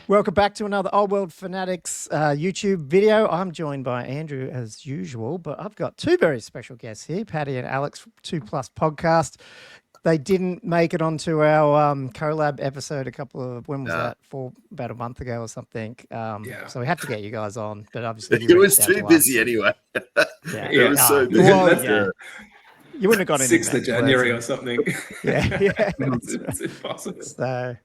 Welcome back to another Old World Fanatics YouTube video. I'm joined by Andrew as usual, but I've got two very special guests here, Paddy and Alex from 2 Plus Podcast. They didn't make it onto our collab episode when was that? About a month ago or something. So we had to get you guys on, but obviously it was too busy anyway. It was so busy. Well, you wouldn't have got any 6th of January or something. Yeah. It's impossible. So,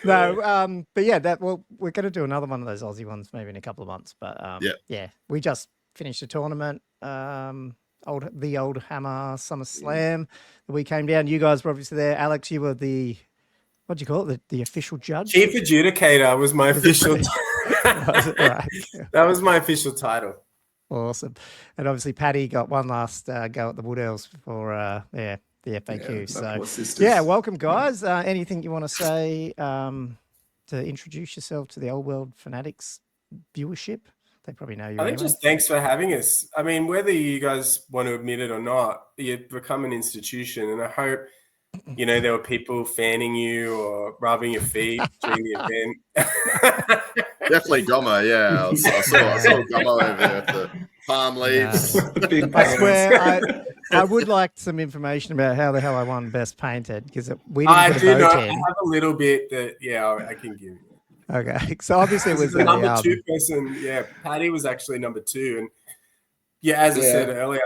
no, but yeah, we're going to do another one of those Aussie ones maybe in a couple of months. But yeah, we just finished a tournament, the Old Hammer Summer Slam. We came down. You guys were obviously there. Alex, you were what do you call it? The official judge? Chief Adjudicator was my official. Right. That was my official title. Awesome. And obviously Paddy got one last go at the Wood Elves for the FAQ. Welcome guys. Anything you want to say to introduce yourself to the Old World Fanatics viewership? They probably know you. I think just thanks for having us. I mean, whether you guys want to admit it or not, you've become an institution, and I hope there were people fanning you or rubbing your feet during the event. Definitely Gomo, yeah. I saw Gomo over there with the palm leaves. I swear, I would like some information about how the hell I won Best Painted, because we didn't put a vote in. I have a little bit that, I can give you. Okay, so obviously it was the number 2 person. Yeah, Paddy was actually number 2, and as I said earlier,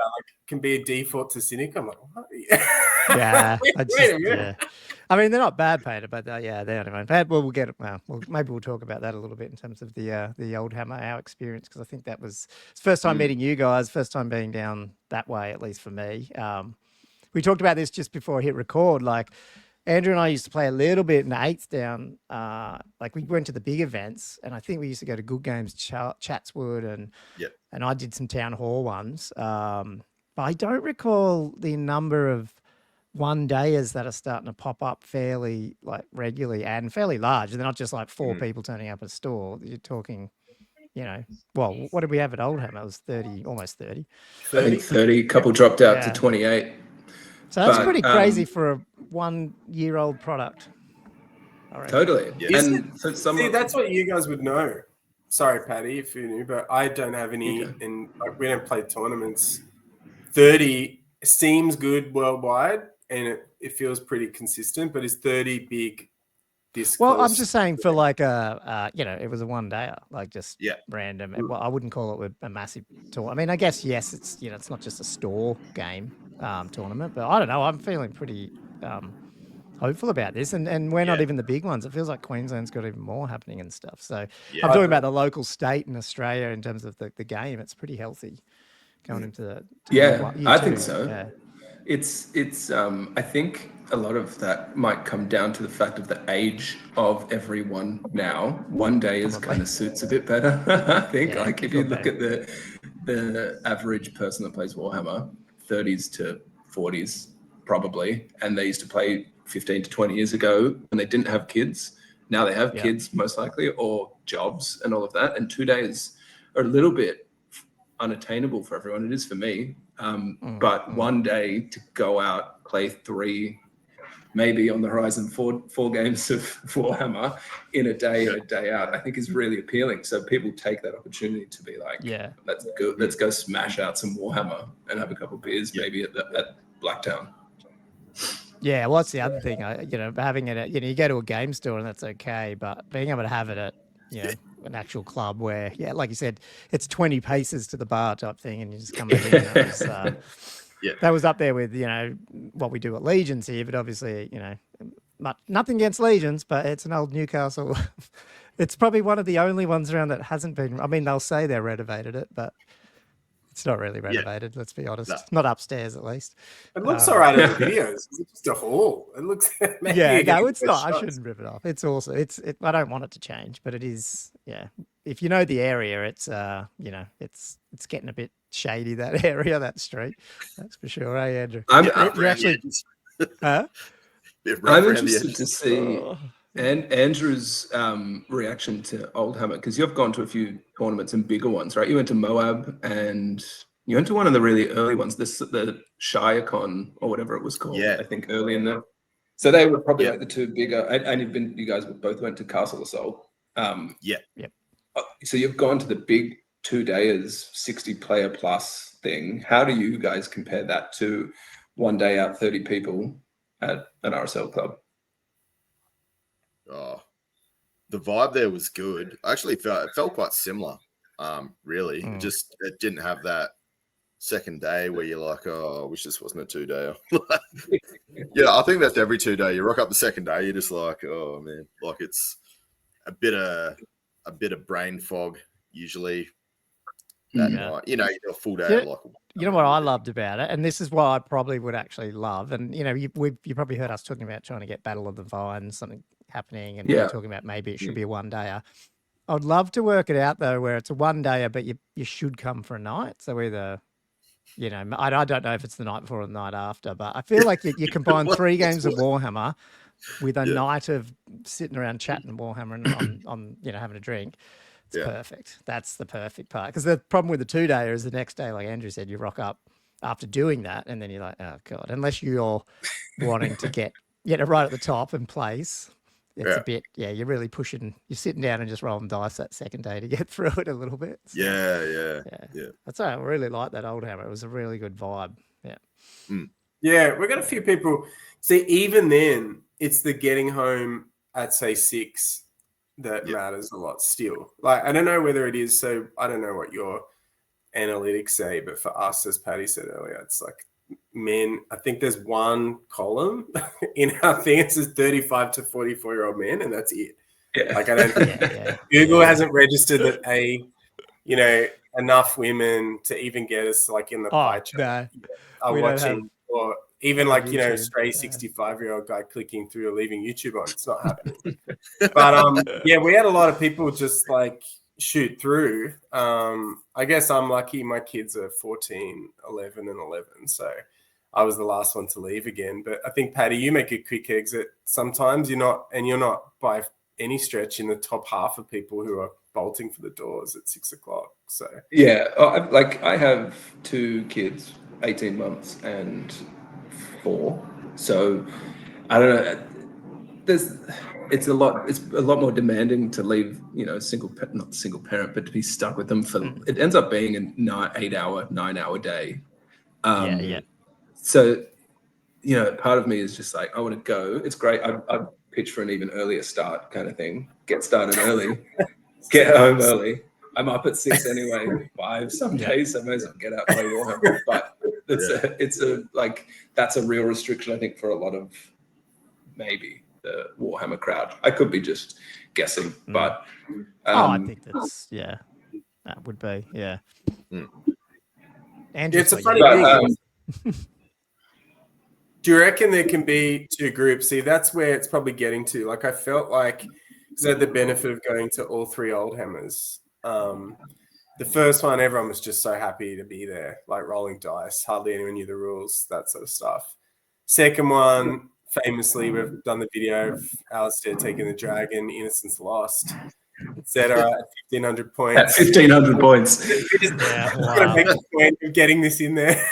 can be a default to cynic. I'm like, what? I mean, they're not bad painted, but they're not even bad. Well, we'll get it. Well, maybe we'll talk about that a little bit in terms of the Old Hammer, our experience, because I think that was the first time meeting you guys, first time being down that way, at least for me. We talked about this just before I hit record. Like, Andrew and I used to play a little bit in the 8th down. We went to the big events, and I think we used to go to Good Games, Chatswood, and I did some town hall ones. But I don't recall the number of one-dayers that are starting to pop up fairly regularly and fairly large. They're not just like 4 people turning up at a store. You're talking, well, what did we have at Old Hammer? It was 30, almost 30. I think 30. Couple dropped out to 28. So that's pretty crazy for a 1-year-old product. Totally. Yeah. And see, that's what you guys would know. Sorry, Paddy, if you knew, but I don't have any, and we don't play tournaments. 30 seems good worldwide, and it feels pretty consistent, but is 30 big this Well, close? I'm just saying for it was a one-dayer, just random. Well, I wouldn't call it a massive tour. I mean, I guess, yes, it's, it's not just a store game tournament, but I don't know. I'm feeling pretty hopeful about this, and we're not even the big ones. It feels like Queensland's got even more happening and stuff. So I'm talking about the local state in Australia in terms of the game. It's pretty healthy going into I think so. Yeah. It's I think a lot of that might come down to the fact of the age of everyone now. One day is kind of suits a bit better. I think if you look at the average person that plays Warhammer, 30s to 40s probably, and they used to play 15 to 20 years ago when they didn't have kids. Now they have kids most likely, or jobs and all of that, and 2 days are a little bit unattainable for everyone. It is for me, but one day to go out, play 3, maybe on the horizon, four games of Warhammer in a day out, I think is really appealing. So people take that opportunity to be like, let's go smash out some Warhammer and have a couple of beers maybe at Blacktown. Yeah, well, that's the other thing. Having it at, you go to a game store and that's okay, but being able to have it at, an actual club where, like you said, it's 20 paces to the bar type thing, and you just come in. That was up there with, what we do at Legions here, but obviously, nothing against Legions, but it's an old Newcastle. It's probably one of the only ones around that hasn't been, I mean, they'll say they renovated it, but it's not really renovated, let's be honest. No. Not upstairs, at least. It looks all right in the videos. It's just a hall. It looks... it's not. Shots. I shouldn't rip it off. It's also... I don't want it to change, but it is... If you know the area, it's, it's getting a bit shady, that area, that street. That's for sure, Andrew? You're actually... I'm interested to see... And Andrew's reaction to Old Hammer, because you've gone to a few tournaments and bigger ones, right? You went to Moab and you went to one of the really early ones, the ShireCon or whatever it was called. I think early in the. So they were probably like the 2 bigger. And you guys both went to Castle Assault. Yep. So you've gone to the big 2-dayers, 60-player plus thing. How do you guys compare that to one day out 30 people at an RSL club? Oh, the vibe there was good. I actually it felt quite similar. Really, it didn't have that second day where you're like, oh, I wish this wasn't a 2-day. Yeah, I think that's every 2-day. You rock up the second day, you're just like, oh man, like it's a bit of brain fog usually that night. You know, you do a full day. You know what I loved about it, and this is what I probably would actually love. And you know, you probably heard us talking about trying to get Battle of the Vines, something happening, and we're talking about maybe it should be a 1-dayer. I'd love to work it out though, where it's a 1-dayer, but you should come for a night. So either, you know, I don't know if it's the night before or the night after, but I feel like you combine 3 games of Warhammer with a night of sitting around chatting Warhammer and on you know, having a drink. It's perfect. That's the perfect part. Because the problem with the 2-dayer is the next day, like Andrew said, you rock up after doing that, and then you're like, oh god, unless you're wanting to get it right at the top and place. It's a bit, you're really pushing. You're sitting down and just rolling dice that second day to get through it a little bit. So, yeah. That's why I really like that Old Hammer. It was a really good vibe. Yeah. Yeah, we got a few people. See, even then, it's the getting home at say 6 that matters a lot still. Like, I don't know whether it is. So I don't know what your analytics say, but for us, as Paddy said earlier, it's like men. I think there's one column in our thing. It says 35 to 44-year-old men, and that's it. Yeah. Like, I don't. Google hasn't registered that enough women to even get us like in the pie chart are watching, or even like YouTube, stray 65-year-old guy clicking through or leaving YouTube on. It's not happening. But we had a lot of people just like shoot through. I guess I'm lucky. My kids are 14, 11, and 11, so I was the last one to leave again. But I think, Paddy, you make a quick exit. Sometimes you're not by any stretch in the top half of people who are bolting for the doors at 6 o'clock. So I have 2 kids, 18 months and 4. So I don't know. It's a lot more demanding to leave, not single parent, but to be stuck with them for. It ends up being a 8-hour, 9-hour day. So, part of me is just like, I want to go. It's great. I pitch for an even earlier start kind of thing. Get started early, get home early. I'm up at 6 anyway, 5 some days. I may as well get out and play Warhammer. But that's a real restriction, I think, for a lot of maybe the Warhammer crowd. I could be just guessing, but I think that would be And it's a funny thing. Do you reckon there can be 2 groups? See, that's where it's probably getting to. Like, I felt like, because I had the benefit of going to all 3 Old Hammers. The first one, everyone was just so happy to be there, like rolling dice. Hardly anyone knew the rules, that sort of stuff. Second one, famously, we've done the video of Alistair taking the dragon, Innocence Lost, etc. at 1,500 points. At 1,500 points. Gotta make the point of getting this in there,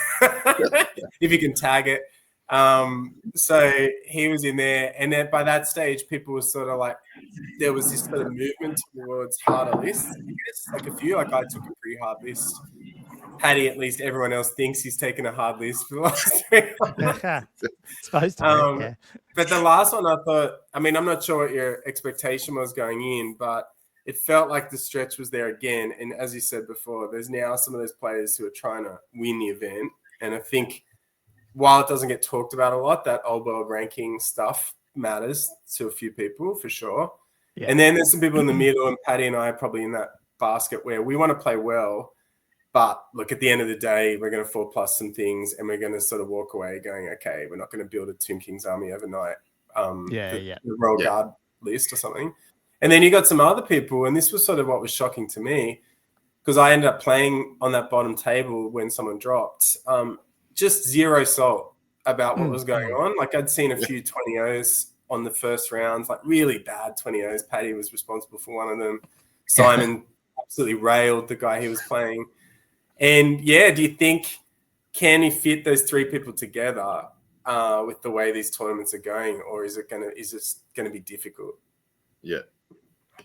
if you can tag it. So he was in there, and then by that stage, people were sort of like, there was this sort of movement towards harder lists. I guess, like a few, like I took a pretty hard list. Paddy, at least everyone else thinks he's taken a hard list for the last 3 Supposed to be, But the last one, I thought, I'm not sure what your expectation was going in, but it felt like the stretch was there again. And as you said before, there's now some of those players who are trying to win the event. And I think while it doesn't get talked about a lot, that old world ranking stuff matters to a few people for sure. Yeah. And then there's some people in the middle, and Paddy and I are probably in that basket where we want to play well. But look, at the end of the day, we're going to 4+ some things, and we're going to sort of walk away going, okay, we're not going to build a Tomb King's army overnight. The Royal Guard list or something. And then you got some other people, and this was sort of what was shocking to me, because I ended up playing on that bottom table when someone dropped. Just zero salt about what was going on. Like, I'd seen a few 20-0s on the first rounds, like really bad 20-0s. Paddy was responsible for one of them. Simon absolutely railed the guy he was playing. And do you think, can he fit those 3 people together with the way these tournaments are going, or is it going to be difficult? Yeah.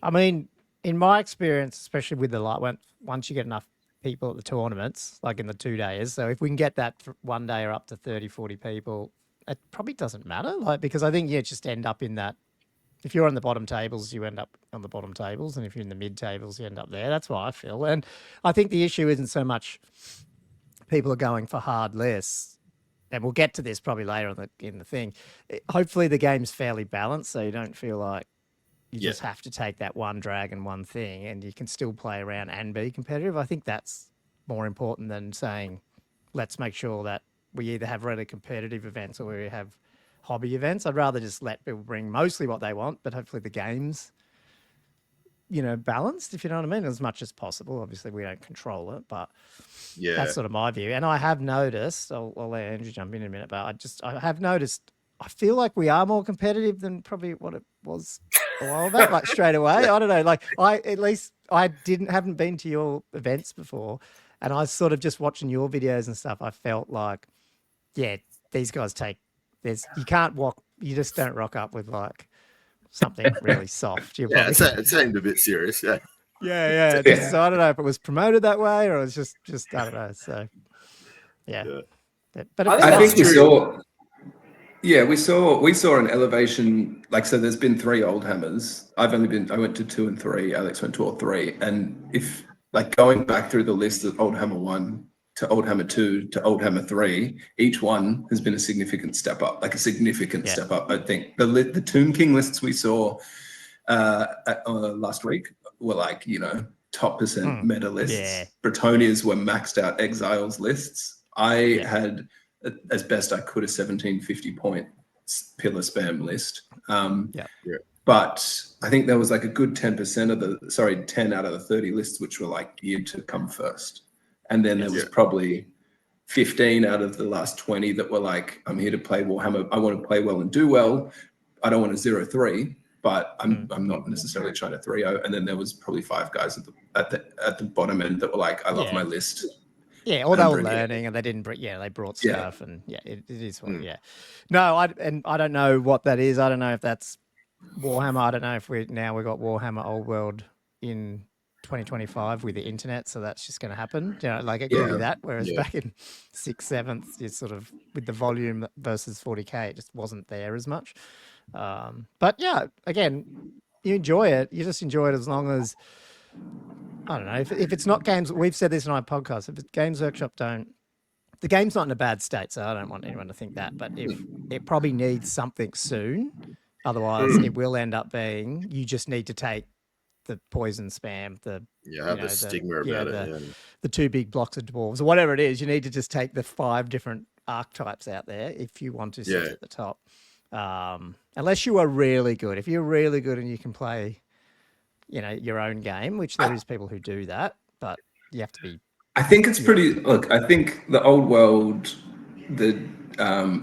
I mean, in my experience, especially with the once you get enough people at the tournaments, like in the 2 days, so if we can get that for one day or up to 30, 40 people, it probably doesn't matter. Like, because I think you just end up in that. If you're on the bottom tables, you end up on the bottom tables. And if you're in the mid tables, you end up there. That's what I feel. And I think the issue isn't so much people are going for hard lists. And we'll get to this probably later in the thing. Hopefully the game's fairly balanced, so you don't feel like you just have to take that one drag and one thing, and you can still play around and be competitive. I think that's more important than saying, let's make sure that we either have really competitive events or we have hobby events. I'd rather just let people bring mostly what they want, but hopefully the game's, balanced, if you know what I mean, as much as possible. Obviously we don't control it, but that's sort of my view. And I have noticed, I'll let Andrew jump in a minute, but I have noticed, I feel like we are more competitive than probably what it was a while back, like straight away. I don't know, like I haven't been to your events before, and I sort of just watching your videos and stuff, I felt like, these guys you just don't rock up with like something really soft. It seemed a bit serious. Yeah. Yeah. So I don't know if it was promoted that way or it was just I don't know. So yeah. But I think we saw. Yeah, we saw an elevation. Like, so there's been 3 old hammers. I went to 2 and 3. Alex went to all 3. And if like going back through the list of Old Hammer 1 to Old Hammer 2 to Old Hammer 3, each one has been a significant step up, like a significant step up. I think the Tomb King lists we saw last week were like, top percent meta lists. Yeah. Bretonias were maxed out exiles lists. I had, as best I could, a 1750 point pillar spam list. But I think there was like a good 10 out of the 30 lists which were like geared to come first. And then there was probably 15 out of the last 20 that were like, I'm here to play Warhammer. I want to play well and do well. I don't want to 0-3, but I'm not necessarily trying to 3-0. And then there was probably 5 guys at the bottom end that were like, I love my list. Yeah, or they were learning and they didn't bring. Yeah, they brought stuff and it is what. Yeah, no, I don't know what that is. I don't know if that's Warhammer. I don't know if we've got Warhammer Old World in 2025 with the internet, so that's just going to happen. Like it could be that. Whereas back in 6th, 7th, it's sort of with the volume versus 40k, it just wasn't there as much. But yeah, again, you enjoy it. You just enjoy it as long as. I don't know if it's not games. We've said this in our podcast. If it's Games Workshop the game's not in a bad state, so I don't want anyone to think that. But if it probably needs something soon, otherwise it will end up being you just need to take the poison spam, the stigma about it, the 2 big blocks of dwarves or whatever it is. You need to just take the 5 different archetypes out there if you want to sit at the top. Unless you are really good. If you're really good and you can play. Your own game, which there is people who do that, but you have to be. I think it's pretty. Look, I think the old world, the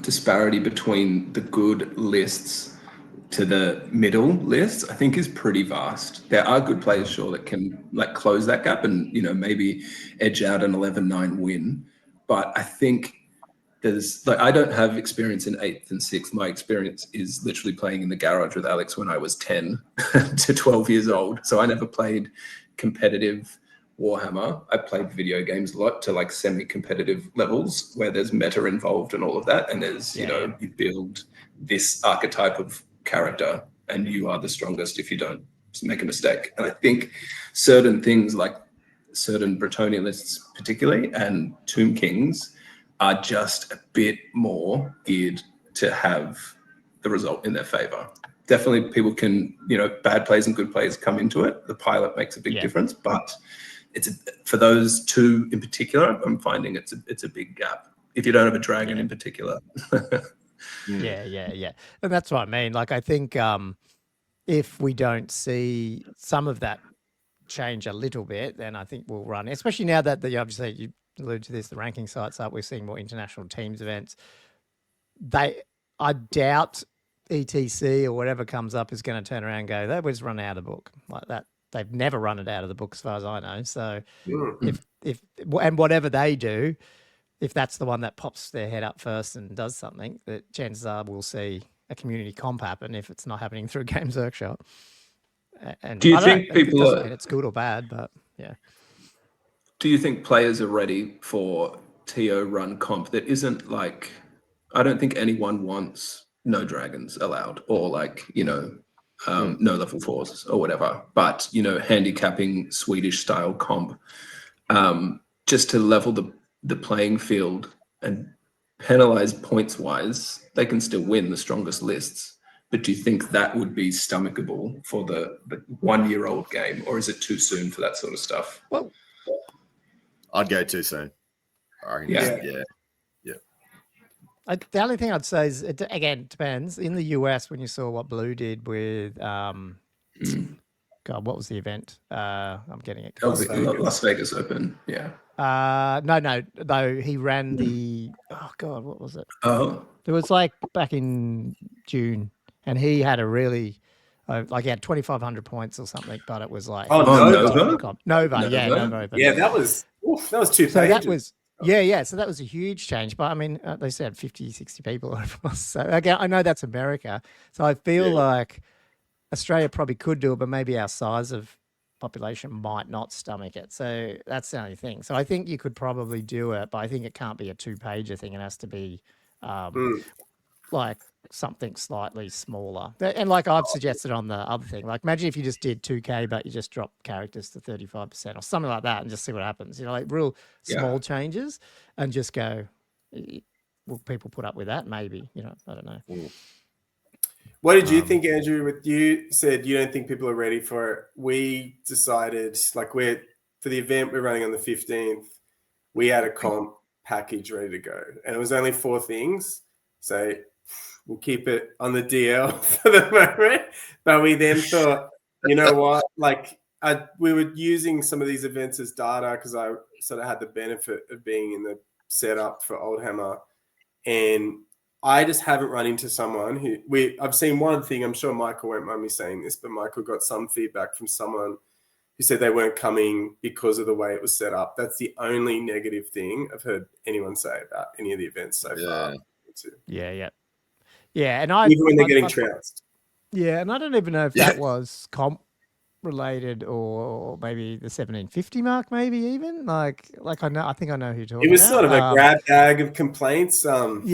disparity between the good lists to the middle lists, I think is pretty vast. There are good players, sure, that can like close that gap and maybe edge out an 11-9 win. But I think there's like I don't have experience in 8th and 6th. My experience is literally playing in the garage with Alex when I was 10 to 12 years old. So I never played competitive Warhammer. I played video games a lot to like semi-competitive levels where there's meta involved and all of that. And there's, you build this archetype of character and you are the strongest if you don't make a mistake. And I think certain things like certain Bretonnia lists particularly and Tomb Kings are just a bit more geared to have the result in their favor. Definitely people can, bad plays and good plays come into it. The pilot makes a big difference, but for those 2 in particular, I'm finding it's a big gap. If you don't have a dragon in particular. Yeah. And that's what I mean. Like, I think if we don't see some of that change a little bit, then I think we'll run, especially now that obviously you alluded to this, the ranking sites up, we're seeing more international teams events. I doubt ETC or whatever comes up is going to turn around and go, that was run out of the book like that. They've never run it out of the book as far as I know. So if whatever they do, if that's the one that pops their head up first and does something, that chances are we'll see a community comp happen if it's not happening through Games Workshop. And do you I don't think know, it people doesn't are? mean it's good or bad, but yeah. Do you think players are ready for TO run comp that isn't like? I don't think anyone wants no dragons allowed or like no level 4s or whatever. But handicapping Swedish style comp just to level the playing field and penalize points wise. They can still win the strongest lists. But do you think that would be stomachable for the 1-year-old game, or is it too soon for that sort of stuff? Well, I'd go too soon. Yeah. The only thing I'd say is, again, it depends. In the US, when you saw what Blue did with, God, what was the event? I'm getting it. Las Vegas Open, yeah. No, he ran the, oh God, what was it? Oh. It was like back in June, and he had a really, like he had 2,500 points or something, but it was like Nova? Nova, yeah, Nova Open. Yeah, that was 2 pages. So that was, yeah. So that was a huge change. But I mean, they said 50, 60 people over us. So again, I know that's America. So I feel like Australia probably could do it, but maybe our size of population might not stomach it. So that's the only thing. So I think you could probably do it, but I think it can't be a 2-pager thing. It has to be like something slightly smaller. And like I've suggested on the other thing, like imagine if you just did 2K, but you just drop characters to 35% or something like that and just see what happens. Like real small changes and just go, will people put up with that? Maybe, I don't know. What did you think, Andrew? You said you don't think people are ready for it. We decided, like, for the event we're running on the 15th, we had a comp package ready to go. And it was only 4 things. So we'll keep it on the DL for the moment. But we then thought, you know what? Like, we were using some of these events as data because I sort of had the benefit of being in the setup for Oldhammer. And I just haven't run into someone I've seen one thing, I'm sure Michael won't mind me saying this, but Michael got some feedback from someone who said they weren't coming because of the way it was set up. That's the only negative thing I've heard anyone say about any of the events so far. Yeah. And even when they're getting trounced. Yeah, and I don't even know if that was comp related or maybe the 1750 mark, maybe even I think I know who you're talking about. It was sort of a grab bag of complaints. I don't think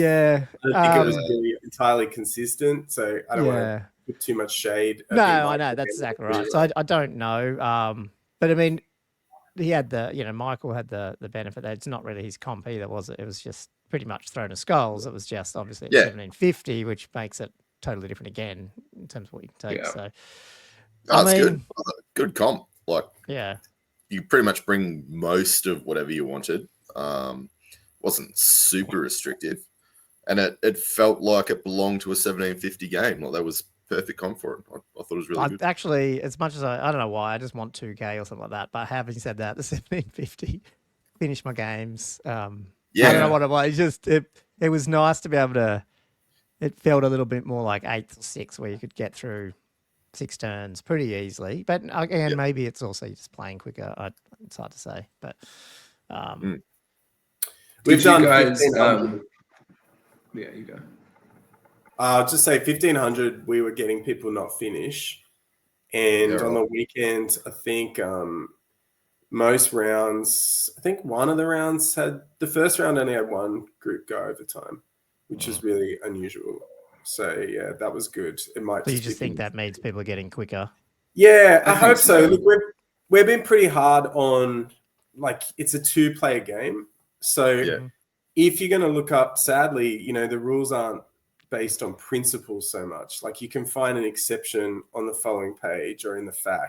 it was really entirely consistent, so I don't want to put too much shade. No, I know that's exactly right. So I don't know, but I mean, he had Michael had the benefit that it's not really his comp either, was it? It was just pretty much thrown to skulls. It was just obviously 1750, which makes it totally different again in terms of what you can take. So that's good comp. Like, you pretty much bring most of whatever you wanted. Wasn't super restrictive, and it felt like it belonged to a 1750 game. Like that was perfect comp for it. I thought it was really good. Actually, as much as I don't know why, I just want 2K or something like that. But having said that, the 1750 finished my games. I don't know what it was. It was nice to be able to. It felt a little bit more like 8th or 6th, where you could get through 6 turns pretty easily. But again, maybe it's also just playing quicker. It's hard to say. But we've done guys. Yeah, you go. I'll just say 1500. We were getting people not finish, and on the weekend, I think most rounds. I think one of the rounds had the first round only had one group go overtime, which is really unusual. So yeah, that was good. It might. So you just think that means people are getting quicker? Yeah, I hope so. Look, we've been pretty hard on, like, it's a 2-player game. So if you're going to look up, sadly, the rules aren't based on principles so much. Like, you can find an exception on the following page or in the FAQ.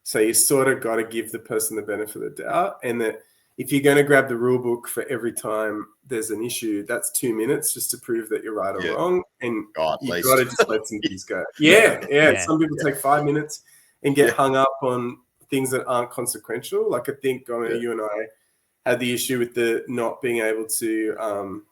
So you sort of got to give the person the benefit of the doubt, and that if you're going to grab the rule book for every time there's an issue, that's 2 minutes just to prove that you're right or wrong. And you've got to just let some things go. Yeah. Some people take 5 minutes and get hung up on things that aren't consequential. Like, I think you and I had the issue with the not being able to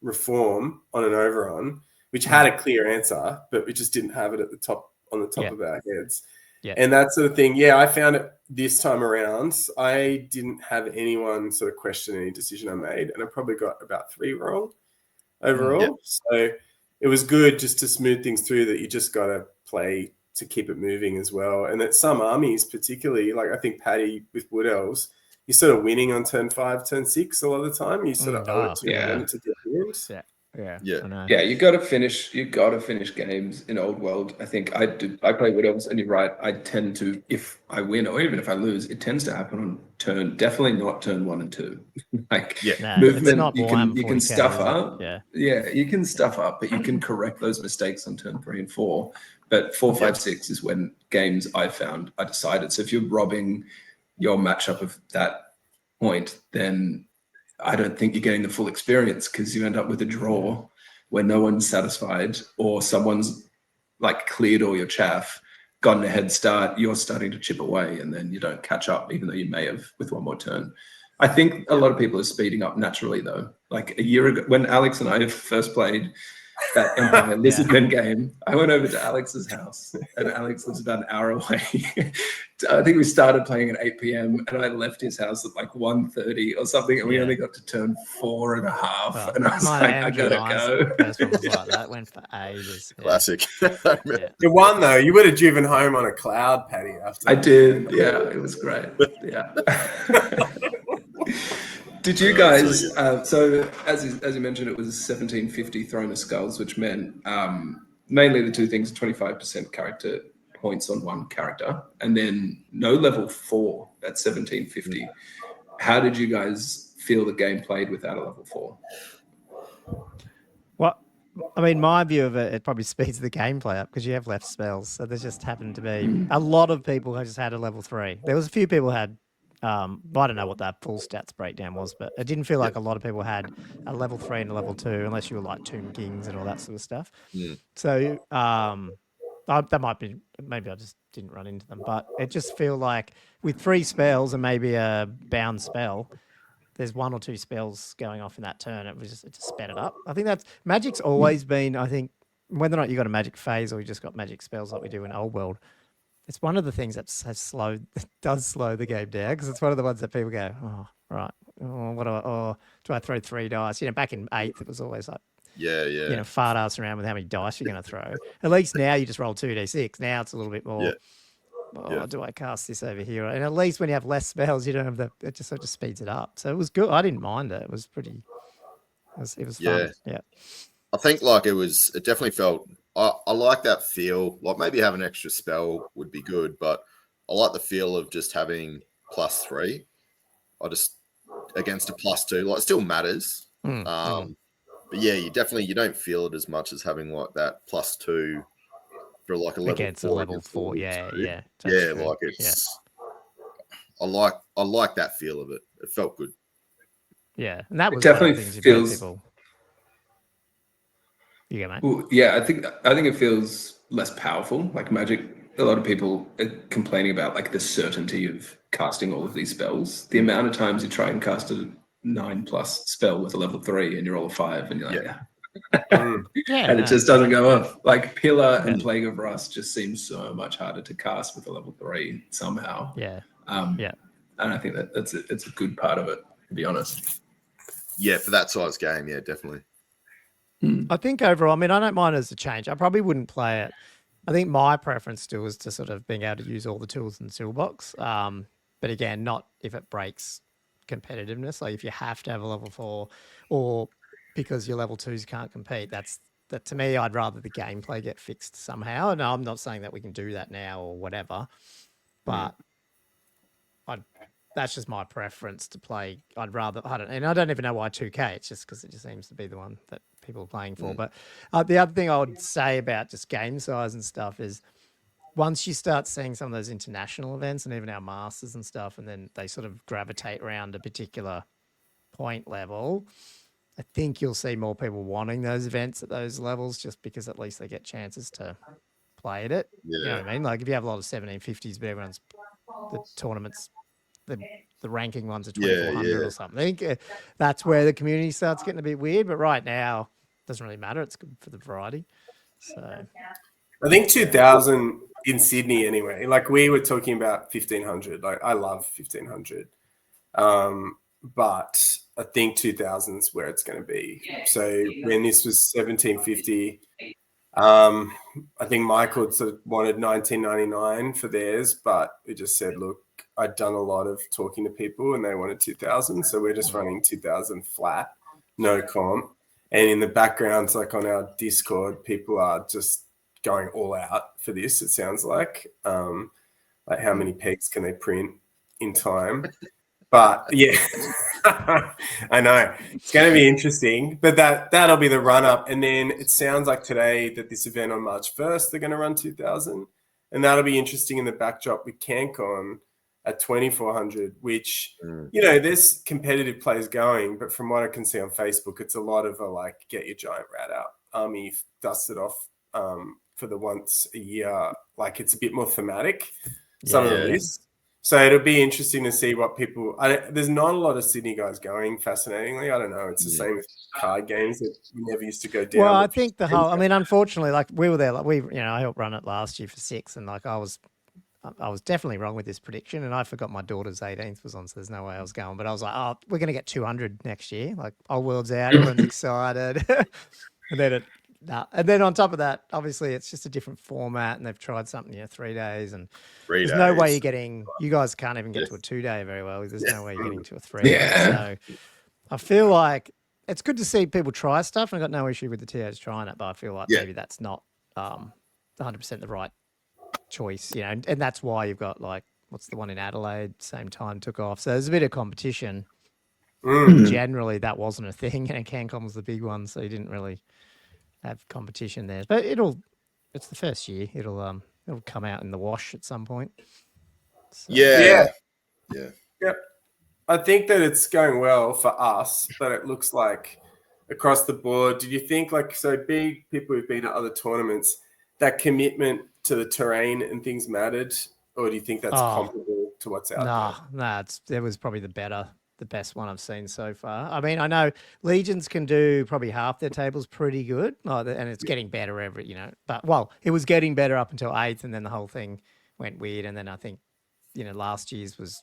reform on an overrun, which had a clear answer, but we just didn't have it on the top of our heads. Yeah. And that sort of thing. Yeah, I found it this time around. I didn't have anyone sort of question any decision I made, and I probably got about 3 wrong overall. So it was good just to smooth things through, that you just got to play to keep it moving as well. And that some armies, particularly, like I think Paddy with Wood Elves, you're sort of winning on turn 5, turn 6 a lot of the time. You sort of owe it to your opponent to get wins. Yeah. I know. Yeah, you got to finish games in Old World. I think I play Wood Elves, and you're right. I tend to, if I win or even if I lose, it tends to happen on definitely not turn 1 and 2. Movement, you can stuff up. Yeah, you can stuff up, but you can correct those mistakes on turn 3 and 4. But 4, 5, 6 is when games I found are decided. So if you're robbing your matchup of that point, then I don't think you're getting the full experience, because you end up with a draw where no one's satisfied, or someone's like cleared all your chaff, gotten a head start, you're starting to chip away, and then you don't catch up, even though you may have with one more turn. I think a lot of people are speeding up naturally, though. Like a year ago, when Alex and I first played that Empire Lizardmen game, I went over to Alex's house, and Alex lives about an hour away. I think we started playing at 8 p.m. and I left his house at like 1:30 or something, and we only got to turn 4.5. And I was like, I gotta go. First one was like that, went for ages. Classic. You won though. You would have driven home on a cloud, Paddy. After I did. Yeah, it was great. Yeah. Did you guys? So as you mentioned, it was 1750 Throne of Skulls, which meant mainly the two things: 25% character points on one character, and then no level 4 at 1750. How did you guys feel the game played without a level 4? Well, I mean, my view of it probably speeds the gameplay up, because you have left spells. So there just happened to be a lot of people who just had a level 3. There was a few people who had. I don't know what that full stats breakdown was, but it didn't feel like a lot of people had a level 3 and a level 2, unless you were like Tomb Kings and all that sort of stuff. So that might be, maybe I just didn't run into them, but it just feel like with 3 spells and maybe a bound spell, there's 1 or 2 spells going off in that turn. It just sped it up. I think that's Magic's always been. I think whether or not you got a magic phase or you just got magic spells like we do in Old World, it's one of the things that does slow the game down, because it's one of the ones that people go, oh, right, do I throw 3 dice? Back in 8th, it was always like, fart ass around with how many dice you're going to throw. At least now you just roll 2d6. Now it's a little bit more, do I cast this over here? And at least when you have less spells, you don't have it just sort of speeds it up. So it was good. I didn't mind it. It was pretty, it was fun. Yeah. I think like it definitely felt, I like that feel. Like maybe having an extra spell would be good, but I like the feel of just having +3. Against a +2, like it still matters. But yeah, you don't feel it as much as having like that +2 for like a level against 4. A level 4, yeah. Like it's. I like that feel of it. It felt good. Yeah, and that was definitely one of the things feels. People. You get, mate? Well, yeah, I think it feels less powerful. Like Magic, a lot of people are complaining about like the certainty of casting all of these spells. The amount of times you try and cast a 9+ spell with a level 3 and you roll a 5 and you're like, and it just doesn't go off. Like Pillar and Plague of Rust just seems so much harder to cast with a level 3 somehow. And I think it's a good part of it, to be honest. Yeah, for that size game, yeah, definitely. I think overall, I mean, I don't mind as a change. I probably wouldn't play it. I think my preference still is to sort of being able to use all the tools in the toolbox. But again, not if it breaks competitiveness. Like if you have to have a level 4, or because your level 2s can't compete, that to me, I'd rather the gameplay get fixed somehow. No, I'm not saying that we can do that now or whatever, but that's just my preference to play. I'd rather, I don't even know why 2K. It's just because it just seems to be the one that people are playing for. But the other thing I would say about just game size and stuff is, once you start seeing some of those international events and even our masters and stuff, and then they sort of gravitate around a particular point level, I think you'll see more people wanting those events at those levels, just because at least they get chances to play at it. You know what I mean? Like if you have a lot of 1750s, but everyone's the tournaments, the ranking ones are 2400 or something, that's where the community starts getting a bit weird. But right now, it doesn't really matter. It's good for the variety. So I think 2000 in Sydney anyway. Like we were talking about 1500. Like I love 1500. But I think 2000 is where it's going to be. So when this was 1750, I think Michael sort of wanted 1999 for theirs, but we just said, look, I'd done a lot of talking to people and they wanted 2000. So we're just running 2000 flat, no comp. And in the background, like on our Discord, people are just going all out for this, it sounds like. Like how many pegs can they print in time? But yeah, I know it's going to be interesting, but that'll be the run up. And then it sounds like today that this event on March 1st, they're going to run 2000, and that'll be interesting in the backdrop with CanCon at 2400, which, you know, there's competitive plays going, but from what I can see on Facebook, it's a lot of like, get your giant rat out, army dusted off for the once a year. Like it's a bit more thematic, some of the lists. So it'll be interesting to see what people. There's not a lot of Sydney guys going. Fascinatingly, I don't know. It's the same with card games that we never used to go down. Well, I think the whole. I mean, unfortunately, like we were there. Like I helped run it last year for 6, and like I was definitely wrong with this prediction, and I forgot my daughter's 18th was on, so there's no way I was going. But I was like, oh, we're gonna get 200 next year. Like, Old World's out, everyone's excited, and then on top of that, obviously it's just a different format, and they've tried something, 3 days, and there's no way you're getting. You guys can't even get to a 2-day very well. There's no way you're getting to a 3. So I feel like it's good to see people try stuff, and I've got no issue with the TOs trying it, but I feel like maybe that's not 100% the right choice, and that's why you've got like what's the one in Adelaide, same time took off. So there's a bit of competition. Generally, that wasn't a thing, and CanCon was the big one, so you didn't really have competition there, but it's the first year. It'll come out in the wash at some point. So. Yeah. I think that it's going well for us, but it looks like across the board. Did you think big people who've been at other tournaments, that commitment to the terrain and things mattered, or do you think that's comparable to what's out there? Nah, it was probably the best one I've seen so far. I mean, I know Legions can do probably half their tables pretty good, and it's getting better it was getting better up until 8th, and then the whole thing went weird, and then I think, last year's was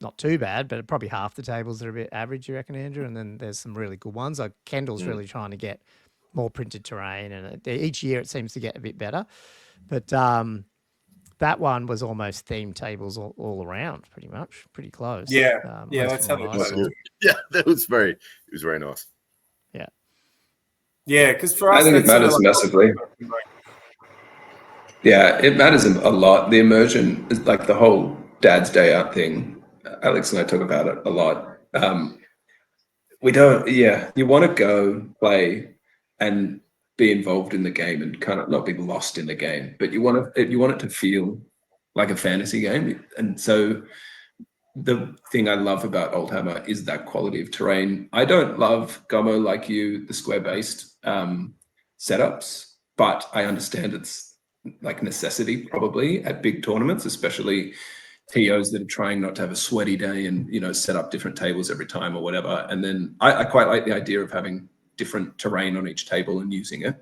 not too bad, but probably half the tables are a bit average, you reckon, Andrew? And then there's some really good ones. Like Kendall's really trying to get more printed terrain, and each year it seems to get a bit better. But that one was almost themed tables all around, pretty much, pretty close. Yeah, that's how it was. Yeah, it was very nice. Yeah, because for us, I think it matters massively. Yeah, it matters a lot. The immersion is like the whole Dad's Day Out thing. Alex and I talk about it a lot. You want to go play and be involved in the game and kind of not be lost in the game, but you want it to feel like a fantasy game. And so the thing I love about Oldhammer is that quality of terrain. I don't love, Gummo, like you, the square-based setups, but I understand it's like necessity probably at big tournaments, especially TOs that are trying not to have a sweaty day and, set up different tables every time or whatever. And then I quite like the idea of having different terrain on each table and using it,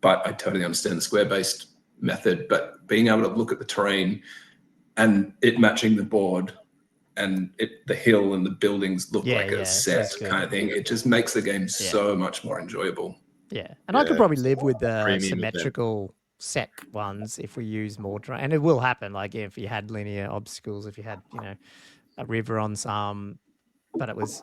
but I totally understand the square-based method. But being able to look at the terrain and it matching the board and the hill and the buildings look like a set kind of thing, it just makes the game so much more enjoyable. Yeah, and I could probably live with the symmetrical set ones if we use more terrain, and it will happen. Like if you had linear obstacles, if you had a river on some, but it was.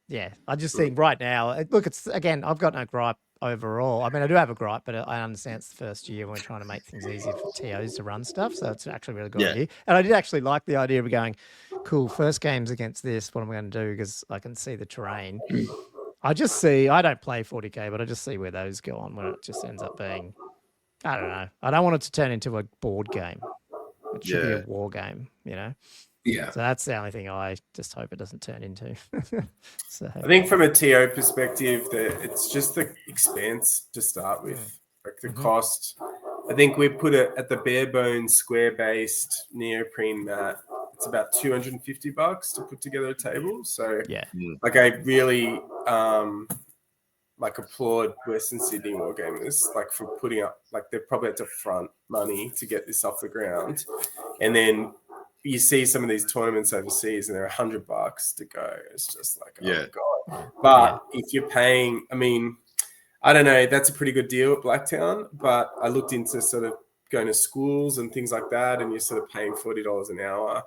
Yeah, I just think right now, it's again, I've got no gripe overall. I mean, I do have a gripe, but I understand it's the first year we're trying to make things easier for TOs to run stuff. So it's actually a really good idea. And I did actually like the idea of going, cool, first game's against this. What am I going to do? Because I can see the terrain. I don't play 40K, but I just see where those go on, where it just ends up being, I don't know. I don't want it to turn into a board game. It should be a war game, Yeah. So that's the only thing I just hope it doesn't turn into. So I think from a TO perspective, that it's just the expense to start with, like the cost. I think we put it at the bare bones square-based neoprene mat. It's about $250 to put together a table. So like I really applaud Western Sydney Wargamers for putting up, they've probably had to front money to get this off the ground, and then you see some of these tournaments overseas and they're $100 to go. It's just like, oh my God. But if you're paying, I mean, I don't know. That's a pretty good deal at Blacktown, but I looked into sort of going to schools and things like that, and you're sort of paying $40 an hour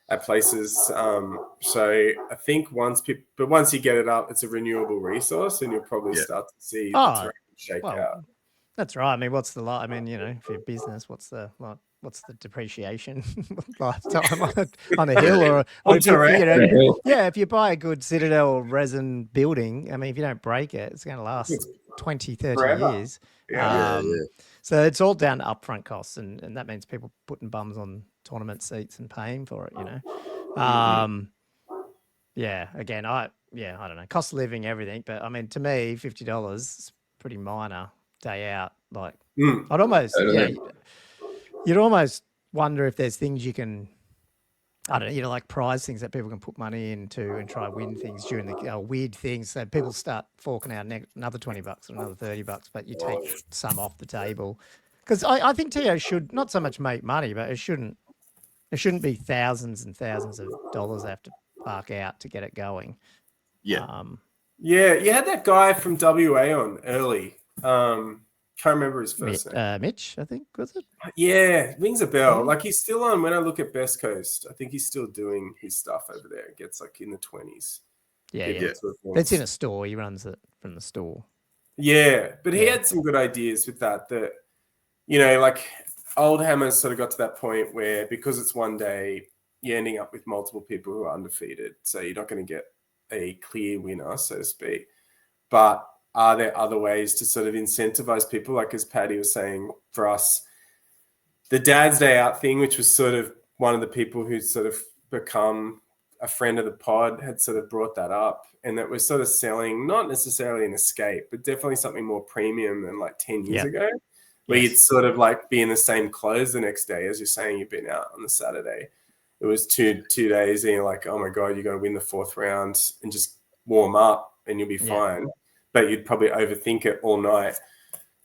at places. So I think once you get it up, it's a renewable resource, and you'll probably start to see the terrain shake out. That's right. I mean, what's the lot? I mean, for your business, what's the depreciation lifetime on a hill or if you buy a good Citadel or resin building, I mean, if you don't break it, it's going to last 20, 30 forever. years. So it's all down to upfront costs, and that means people putting bums on tournament seats and paying for it, Again, I don't know, cost of living, everything, but I mean, to me, $50 is pretty minor day out. Like I'd almost you'd almost wonder if there's things you can, I don't know, like prize things that people can put money into and try to win things during the weird things. So people start forking out another $20 or another $30, but you take some off the table. Because I think TO should not so much make money, but it shouldn't be thousands and thousands of dollars they have to park out to get it going. Yeah. You had that guy from WA on early. Can't remember his first name. Mitch, I think, was it? Yeah, rings a bell. Like he's still on. When I look at Best Coast, I think he's still doing his stuff over there. It gets like in the 20s. Yeah. It's in a store. He runs it from the store. Yeah, but he had some good ideas with that. That like Old Hammer's sort of got to that point where because it's one day, you're ending up with multiple people who are undefeated. So you're not going to get a clear winner, so to speak. But are there other ways to sort of incentivize people? Like as Paddy was saying, for us, the Dad's Day Out thing, which was sort of one of the people who'd sort of become a friend of the pod, had sort of brought that up. And that we're sort of selling, not necessarily an escape, but definitely something more premium than like 10 years ago, where you'd sort of like be in the same clothes the next day as you're saying you've been out on the Saturday. It was two days and you're like, oh my God, you're going to win the fourth round and just warm up and you'll be fine. But you'd probably overthink it all night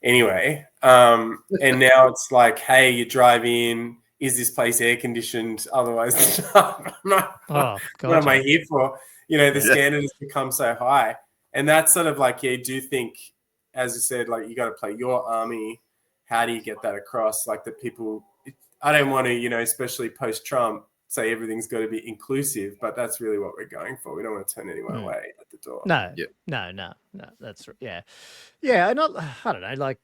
anyway. And now it's like, hey, you drive in, is this place air conditioned? Otherwise, what am I here for? The standard has become so high. And that's sort of like, you do think, as I said, like you got to play your army. How do you get that across? Like the people, I don't want to, especially post-Trump, say everything's got to be inclusive, but that's really what we're going for. We don't want to turn anyone away at the door. No. That's I don't know. Like,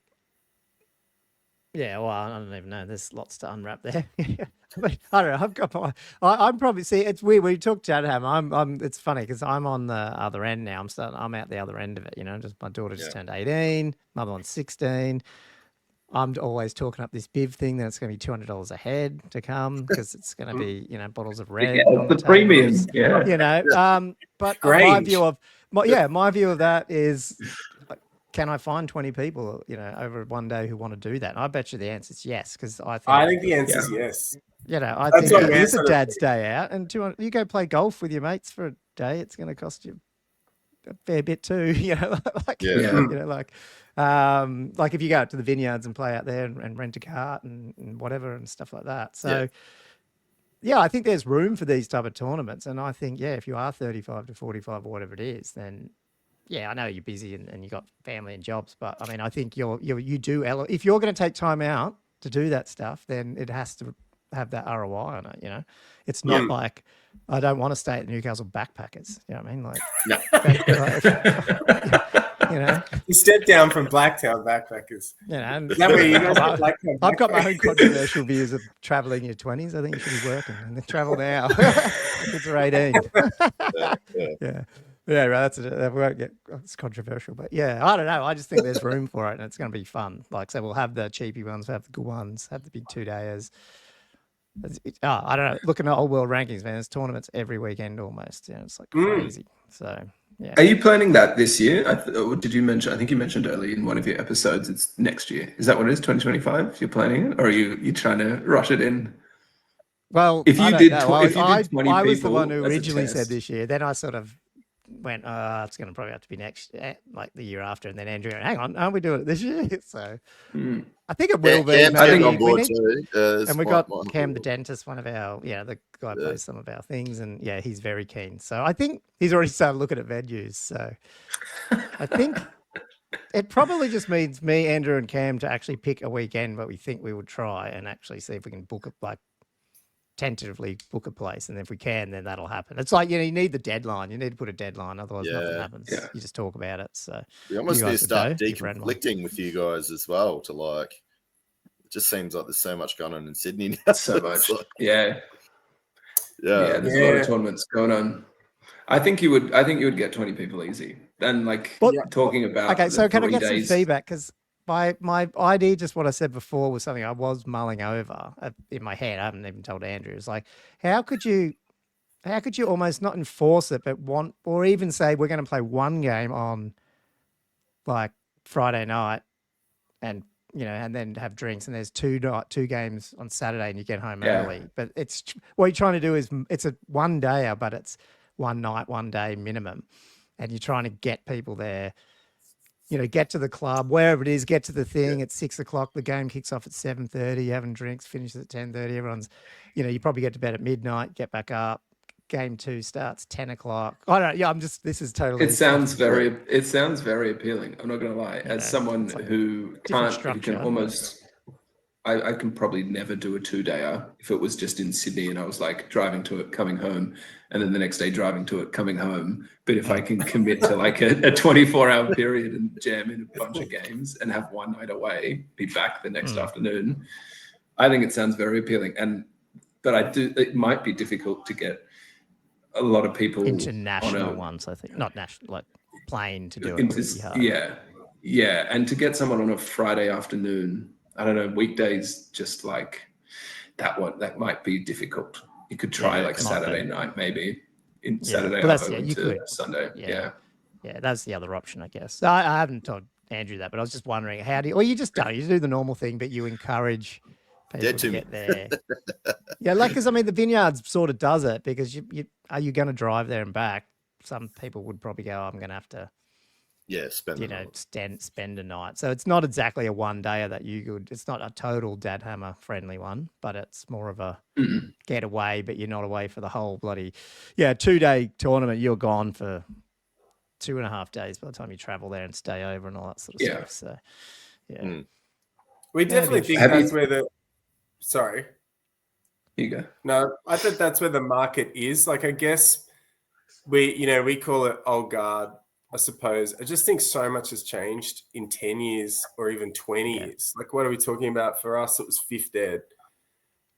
well, I don't even know. There's lots to unwrap there. But I don't know. I've got I'm probably it's weird. We talked Chatham. It's funny because I'm on the other end now. I'm out the other end of it. Just my daughter just turned 18. Mother one's 16. I'm always talking up this BIV thing that it's going to be $200 a head to come because it's going to be, bottles of red. On the premium. But my view of that is, can I find 20 people, over one day who want to do that? And I bet you the answer is yes, because I think the answer is yes. I think it's a Dad's Day Out, and you go play golf with your mates for a day, it's going to cost you a fair bit too. Like if you go out to the vineyards and play out there and rent a cart and whatever and stuff like that. So I think there's room for these type of tournaments. And I think, if you are 35 to 45 or whatever it is, then I know you're busy and you got family and jobs, but I mean, I think you do, if you're going to take time out to do that stuff, then it has to have that ROI on it. It's not like I don't want to stay at the Newcastle Backpackers. You know what I mean? Like, you stepped down from Blacktown Backpackers. I've got my own controversial views of traveling in your 20s. I think you should be working and then travel now. Kids are 18. Yeah, right. That won't get. It's controversial, but I don't know. I just think there's room for it, and it's going to be fun. Like, so we'll have the cheapy ones, we'll have the good ones, have the big 2-dayers. I don't know. Looking at old world rankings, man, there's tournaments every weekend almost. It's like crazy. So, Are you planning that this year? Did you mention? I think you mentioned earlier in one of your episodes. It's next year. Is that what it is? 2025? You're planning it, or are you trying to rush it in? Well, if you did 20 I was the one who originally said this year. Then I sort of went, it's going to probably have to be next, like the year after. And then Andrew went, hang on, aren't we doing it this year? So I think it will be. I think on board too. And we got Cam the dentist, one of our, the guy plays some of our things. And he's very keen. So I think he's already started looking at venues. So I think It probably just means me, Andrew, and Cam to actually pick a weekend what we think we would try and actually see if we can book it, like tentatively book a place. And if we can, then that'll happen. It's like, you need the deadline. You need to put a deadline. Otherwise nothing happens. Yeah. You just talk about it. So we almost need to start deconflicting with you guys as well to like, it just seems like there's so much going on in Sydney now. So much. Like, yeah. There's a lot of tournaments going on. I think you would get 20 people easy. And like talking about so can I get some feedback? Because my idea, just what I said before, was something I was mulling over in my head. I haven't even told Andrew. It's like, how could you almost not enforce it, but want, or even say we're going to play one game on like Friday night, and and then have drinks, and there's two games on Saturday, and you get home early. But it's what you're trying to do is it's a one dayer, but it's one night, 1 day minimum, and you're trying to get people there. Get to the club, wherever it is, get to the thing at 6 o'clock. The game kicks off at 7:30. You're having drinks, finishes at 10:30. Everyone's, you probably get to bed at midnight, get back up. Game 2 starts 10 o'clock. I don't know. Yeah, this is totally. It sounds very appealing. I'm not going to lie. As someone who can almost, I can probably never do a 2-dayer if it was just in Sydney and I was like driving to it, coming home, and then the next day driving to it, coming home. But if I can commit to like a 24-hour period and jam in a bunch of games and have one night away, be back the next afternoon, I think it sounds very appealing. But it might be difficult to get a lot of people international ones. I think not national, like plane to do it. Yeah, and to get someone on a Friday afternoon. I don't know, weekdays, just like that one, that might be difficult. You could try like Saturday night, maybe Saturday afternoon to Sunday. Yeah, that's the other option, I guess. I haven't told Andrew that, but I was just wondering you just do the normal thing, but you encourage people to get there. Because the Vineyards sort of does it, because are you going to drive there and back? Some people would probably go, I'm going to have to. Spend a night. So it's not exactly a 1-dayer that you could. It's not a total Dadhammer friendly one, but it's more of a getaway. But you're not away for the whole bloody 2-day tournament. You're gone for 2.5 days by the time you travel there and stay over and all that sort of stuff. So we definitely think that's where the. Sorry, you go. No, I think that's where the market is. Like, I guess we call it old guard. I suppose. I just think so much has changed in 10 years or even 20 years. Like, what are we talking about? For us, it was Fifth Ed.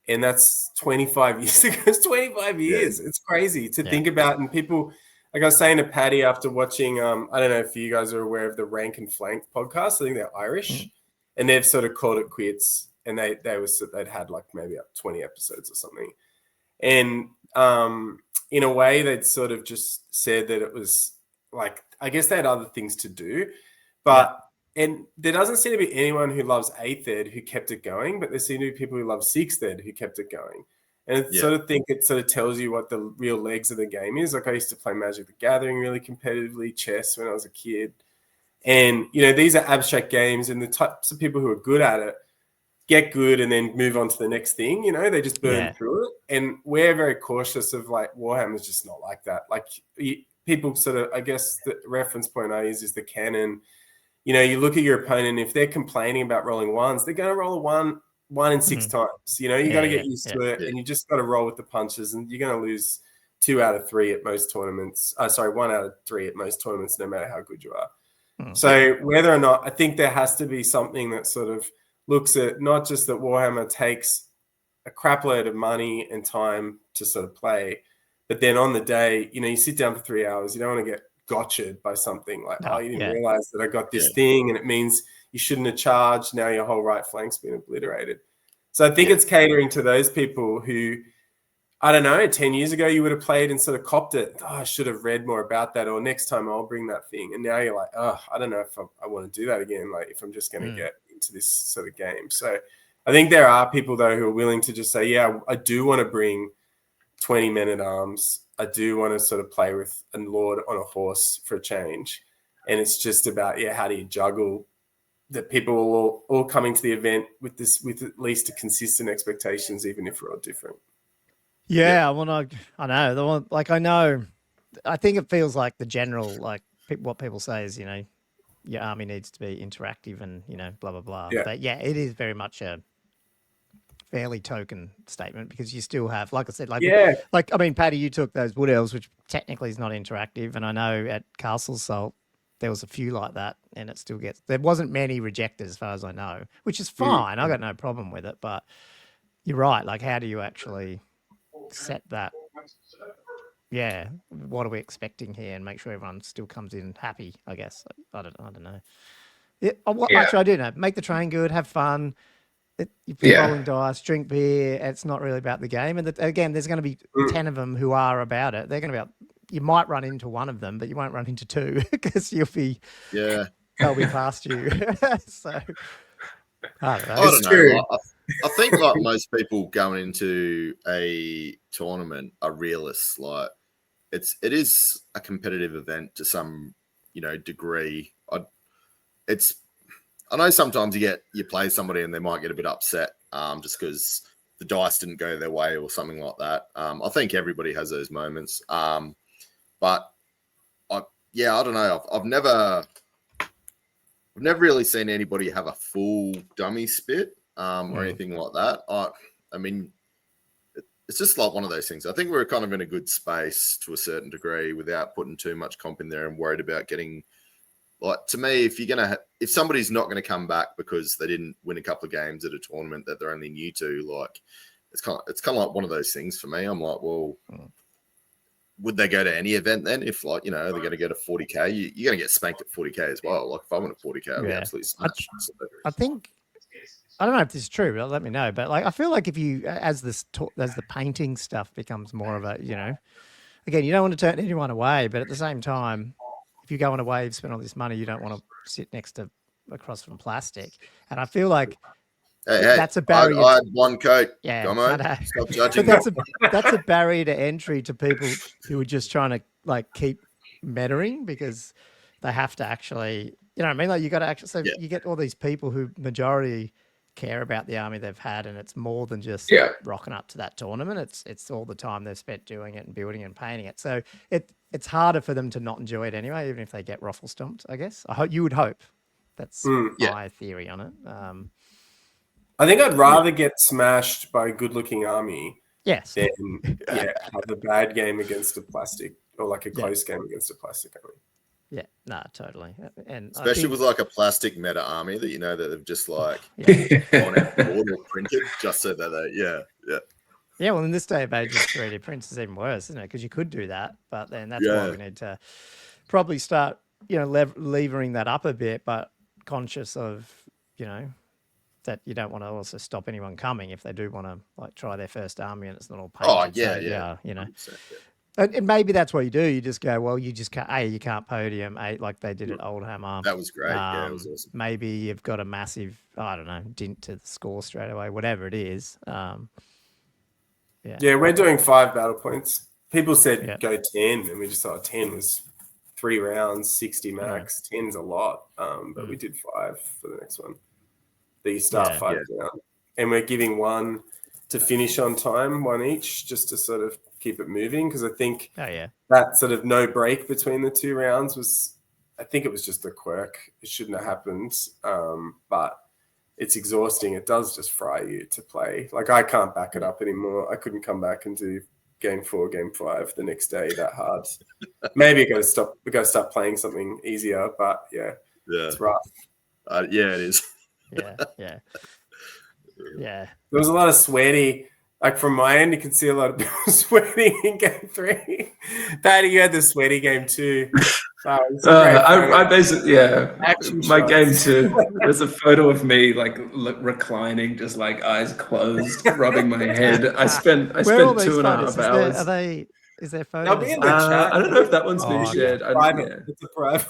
And that's 25 years ago. It's 25 years. It's crazy to think about. And people, like I was saying to Paddy after watching, I don't know if you guys are aware of the Rank and Flank podcast. I think they're Irish. And they've sort of called it quits. And they'd had like maybe up 20 episodes or something. And in a way, they'd sort of just said that it was like, I guess they had other things to do, and there doesn't seem to be anyone who loves 8th Ed who kept it going, but there seem to be people who love 6th Ed who kept it going. And I sort of think it sort of tells you what the real legs of the game is. Like, I used to play Magic the Gathering really competitively, chess when I was a kid. And, these are abstract games, and the types of people who are good at it get good and then move on to the next thing. They just burn through it. And we're very cautious of, like, Warhammer's just not like that. Like, people sort of, I guess the reference point I use is the canon. You look at your opponent, if they're complaining about rolling ones, they're going to roll a one in 6 times. You got to get used to it, and you just got to roll with the punches, and you're going to lose 2 out of 3 at most tournaments. 1 out of 3 at most tournaments, no matter how good you are. So whether or not, I think there has to be something that sort of looks at not just that Warhammer takes a crap load of money and time to sort of play, but then on the day, you sit down for 3 hours. You don't want to get gotcha'd by something like, you didn't realize that I got this thing, and it means you shouldn't have charged. Now your whole right flank's been obliterated. So I think it's catering to those people who, I don't know, 10 years ago you would have played and sort of copped it. I should have read more about that, or next time I'll bring that thing. And now you're like, I don't know if I want to do that again, like if I'm just going to get into this sort of game. So I think there are people, though, who are willing to just say, I do want to bring 20 men-at-arms. I do want to sort of play with a lord on a horse for a change. And it's just about, how do you juggle that people are all coming to the event with at least a consistent expectations, even if we're all different. Yeah, well, I know. The one, like, I know, I think it feels like the general, like, what people say is, your army needs to be interactive and, blah, blah, blah. Yeah. But yeah, it is very much a fairly token statement because you still have, like I said, Paddy, you took those Wood Elves, which technically is not interactive. And I know at Castle Salt, there was a few like that and it still there wasn't many rejected as far as I know, which is fine. I got no problem with it, but you're right. Like, how do you actually set that? Yeah. What are we expecting here and make sure everyone still comes in happy, I guess. I don't know. Yeah. Actually, I do know. Make the train good, have fun. You're rolling dice, drink beer. It's not really about the game. And again, there's going to be 10 of them who are about it. They're going to be you might run into one of them, but you won't run into two because they'll be past you. So I don't know. I don't know. I think like most people going into a tournament are realists. Like it is a competitive event to some degree. I know sometimes you play somebody and they might get a bit upset just because the dice didn't go their way or something like that. I think everybody has those moments. But I don't know. I've never really seen anybody have a full dummy spit or anything like that. I mean, it's just like one of those things. I think we're kind of in a good space to a certain degree without putting too much comp in there and worried about getting. Like, to me, if somebody's not going to come back because they didn't win a couple of games at a tournament that they're only new to, like it's kind of like one of those things for me. I'm like, well, would they go to any event then? If they're going to go to 40K, you're going to get spanked at 40K as well. Like if I went to 40K, I'd be absolutely smashed. I think I don't know if this is true, but let me know. But I feel like if you as the painting stuff becomes more of a again, you don't want to turn anyone away, but at the same time, if you go on a wave, spend all this money, you don't want to sit across from plastic. And I feel like that's a barrier. I had one coat. Yeah, come on, stop judging. But that's a barrier to entry to people who are just trying to keep metaing because they have to actually, what I mean? Like you got to actually, so you get all these people who majority care about the army they've had, and it's more than just rocking up to that tournament. It's all the time they've spent doing it and building and painting it. So it's harder for them to not enjoy it anyway, even if they get ruffle stomped, I guess. You would hope. That's my theory on it. I think I'd rather get smashed by a good-looking army than have a bad game against a plastic or like a close game against a plastic army. Yeah, no, totally. And especially with like a plastic meta army that that they've just like gone out board or printed just so that they Yeah, well, in this day of age, with 3D prints is even worse, isn't it? Because you could do that, but then that's why we need to probably start, levering that up a bit, but conscious of, that you don't want to also stop anyone coming if they do want to try their first army and it's not all painted. And maybe that's what you do. You just go, well, you just can't. You can't podium. Like they did at Oldhammer. That was great. It was awesome. Maybe you've got a massive, dint to the score straight away. Whatever it is. We're doing 5 battle points. People said go 10, and we just thought 10 was 3 rounds, 60 max. 10's a lot, but we did 5 for the next one. That you start 5 down, and we're giving 1 to finish on time, 1 each, just to sort of keep it moving. Because I think that sort of no break between the 2 rounds was, I think it was just a quirk. It shouldn't have happened, but it's exhausting. It does just fry you to play. Like I can't back it up anymore. I couldn't come back and do game 4, game 5 the next day that hard. Maybe we got to start playing something easier. But it's rough. It is. Yeah. There was a lot of sweaty. Like from my end, you can see a lot of people sweating in game 3. Paddy, you had the sweaty game too. I basically my game 2. There's a photo of me reclining, just eyes closed, rubbing my head. I spent 2.5 hours. Is there photos? They'll be in the chat. I don't know if that one's been shared. It's a private.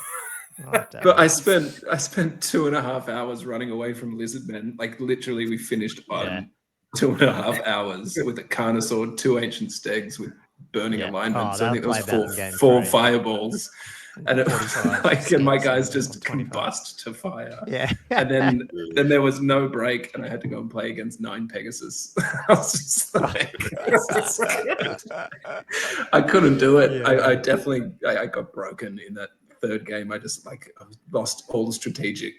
But I spent 2.5 hours running away from lizardmen. Like literally, we finished on 2.5 hours with a Kana sword, 2 ancient stegs with burning alignments. I think there was 4 fireballs, and and my guys just combust to fire. Yeah, and then there was no break, and I had to go and play against 9 Pegasus. I was just I couldn't do it. I definitely got broken in that third game, I lost all the strategic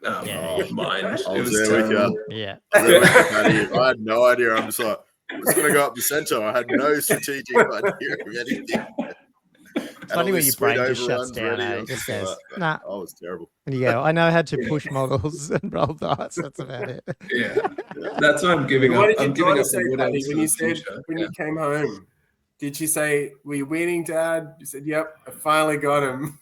Yeah. mind. I It was was there with terrible. you. Yeah. I was there with you, Paddy. I had no idea. I'm just like, I'm just gonna go up the center. I had no strategic idea of anything. It's funny when your brain just shuts down. I It was just just goes, like, nah. I was terrible. And you go, I know how to push models and roll dice. That's about it. Yeah, that's why I'm giving What up. did I'm your giving daughter up say, the wood Paddy, elves when for you the said future. when Yeah. you came home? Did she say, "Were you winning, Dad?" You said, "Yep, I finally got him."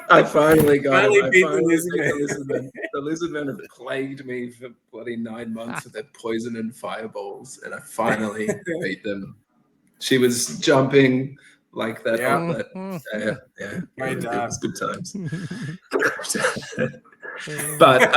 I finally got Finally him. I beat the finally lizard beat the men. lizardmen. The lizardmen have plagued me for bloody 9 months with their poison and fireballs, and I finally beat them. She was jumping like that. Yeah. Yeah. Great It dad. was good times. But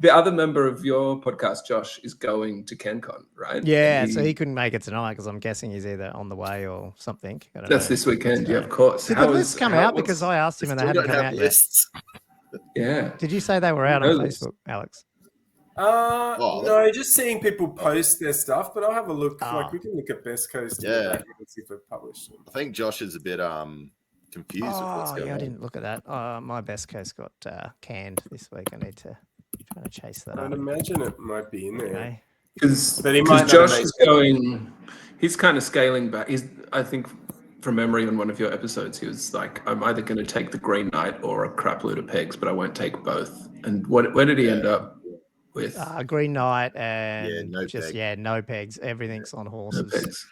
the other member of your podcast, Josh, is going to CanCon, right? Yeah, And so he couldn't make it tonight because I'm guessing he's either on the way or something. I don't that's know. this weekend, So- yeah, of course. Did the lists come out? Because I asked him and they Still hadn't don't come have out lists. Yeah. yet. Did you say they were out on No lists. Facebook, Alex? No, just seeing people post their stuff, but I'll have a look. Ah. Like we can look at Best Coast Yeah. and see if we've published them. I think Josh is a bit confused with what's Oh, going yeah, I on. didn't look at that. My best case got canned this week. I need to try to chase that I'd up. imagine it might be in there. Anyway. Because But he might not Josh make is going, he's kind of scaling back. I think, from memory on one of your episodes, he was like, I'm either going to take the Green Knight or a crap load of pegs, but I won't take both. And where did he end up with? Green Knight and no just, peg. no pegs. Everything's on No horses. pegs.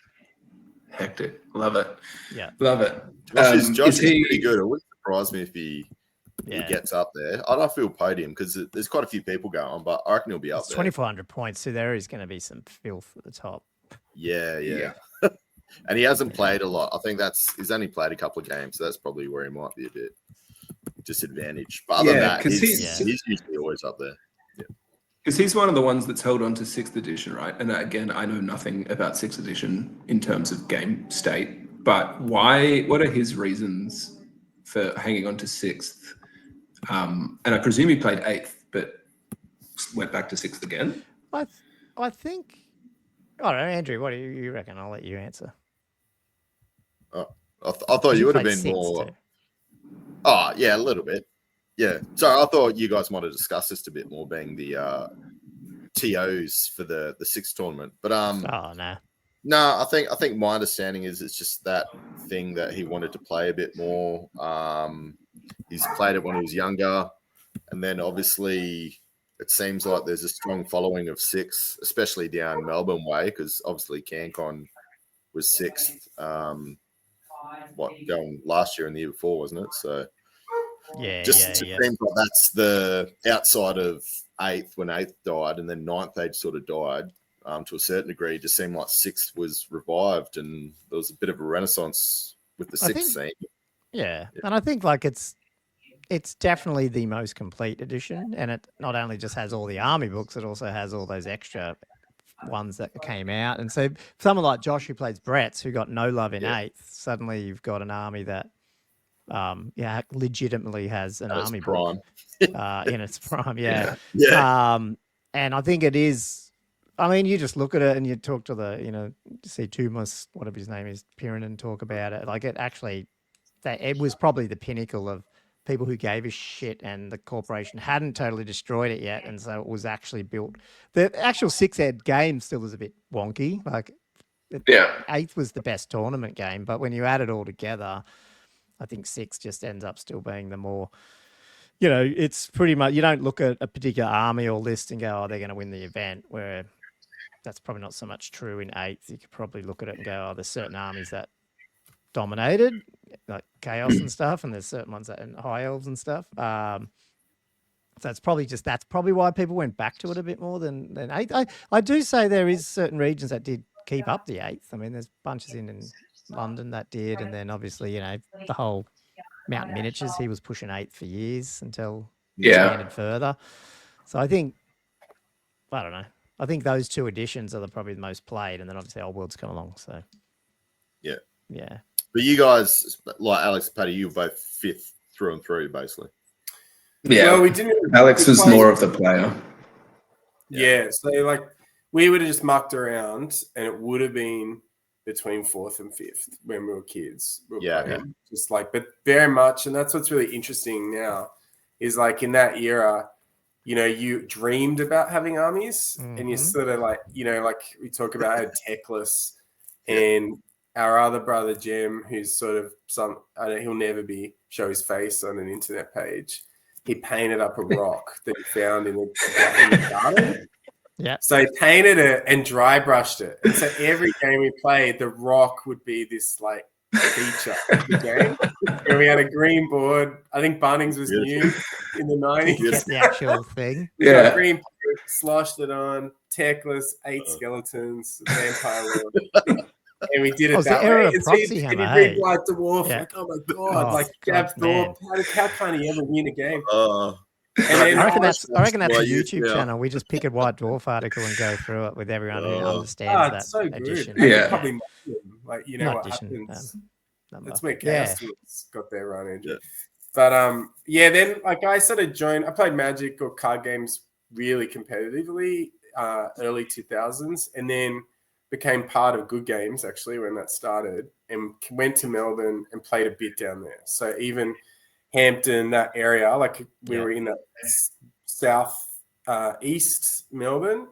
Hectic. Love it. Yeah. Love it. Josh is he- pretty good. It wouldn't surprise me if he gets up there. I don't feel podium because there's quite a few people going on, but I reckon he'll be up It's there. 2,400 points, so there is going to be some filth at the top. Yeah. And he hasn't played a lot. I think he's only played a couple of games, so that's probably where he might be a bit disadvantaged. But other than that, he's usually always up there. Because he's one of the ones that's held on to 6th edition, right? And again, I know nothing about 6th edition in terms of game state, but what are his reasons for hanging on to 6th? And I presume he played 8th, but went back to 6th again. I think, I don't know, Andrew, what do you reckon? I'll let you answer. I thought you would have been more. Too. Oh, yeah, a little bit. Yeah. So I thought you guys might have discussed this a bit more, being the TOs for the 6th tournament. But oh no. No, I think my understanding is it's just that thing that he wanted to play a bit more. He's played it when he was younger, and then obviously it seems like there's a strong following of 6, especially down Melbourne way, because obviously CanCon was 6th. Going last year and the year before, wasn't it? So it seems like that's the outside of 8th when 8th died, and then 9th age sort of died. To a certain degree, it just seemed like 6th was revived, and there was a bit of a renaissance with the 6th scene. Yeah, and I think like it's definitely the most complete edition, and it not only just has all the army books, it also has all those extra ones that came out. And so someone like Josh, who plays Brett's, who got no love in 8th, suddenly you've got an army that legitimately has an army book in its prime. Yeah. And I think it is. I mean, you just look at it and you talk to see Tumas, whatever his name is, Piran, talk about it. Like it was probably the pinnacle of people who gave a shit, and the corporation hadn't totally destroyed it yet. And so it was actually built. The actual 6ed game still is a bit wonky. Like 8th was the best tournament game, but when you add it all together, I think 6 just ends up still being the more, it's pretty much, you don't look at a particular army or list and go, oh, they're going to win the event, where that's probably not so much true in 8th. You could probably look at it and go, oh, there's certain armies that dominated, like Chaos and stuff, and there's certain ones that and High Elves and stuff. So that's probably why people went back to it a bit more than 8th. I do say there is certain regions that did keep up the 8th. I mean, there's bunches in London that did, and then obviously, the whole Mountain Miniatures, he was pushing 8th for years until he expanded further. So I think, I don't know. I think those 2 editions are probably the most played, and then obviously Old World's come along. So yeah. But you guys, like Alex and Paddy, you were both 5th through and through, basically. Yeah, well, we didn't. Alex was more of the player. Yeah, so we would have just mucked around, and it would have been between 4th and 5th when we were kids. We were Yeah, playing, just like, but very much, and that's what's really interesting now, is like in that era, you know, you dreamed about having armies, and you sort of like, you know, like we talk about how Techless and our other brother Jem, who's sort of he'll never show his face on an internet page. He painted up a rock that he found in the garden. Yeah. So he painted it and dry brushed it. And so every game we played, the rock would be this like feature of the game. And we had a green board. I think Bunnings was new in the 90s. Get the actual thing. Yeah. Green board, sloshed it on, Techless, 8 skeletons, Vampire Lord. And we did it that way. And so you read White Dwarf, like, oh my God, like Gav Thorpe, how can he ever win a game? I reckon that's a YouTube channel. We just pick a White Dwarf article and go through it with everyone who understands that so edition. Good. Yeah, probably like you know not what edition, happens. That's where Chaos got their run into. But then like I sort of joined. I played Magic or card games really competitively early 2000s, and then became part of Good Games actually when that started, and went to Melbourne and played a bit down there. So even Hampton, that area, like we were in that south east Melbourne,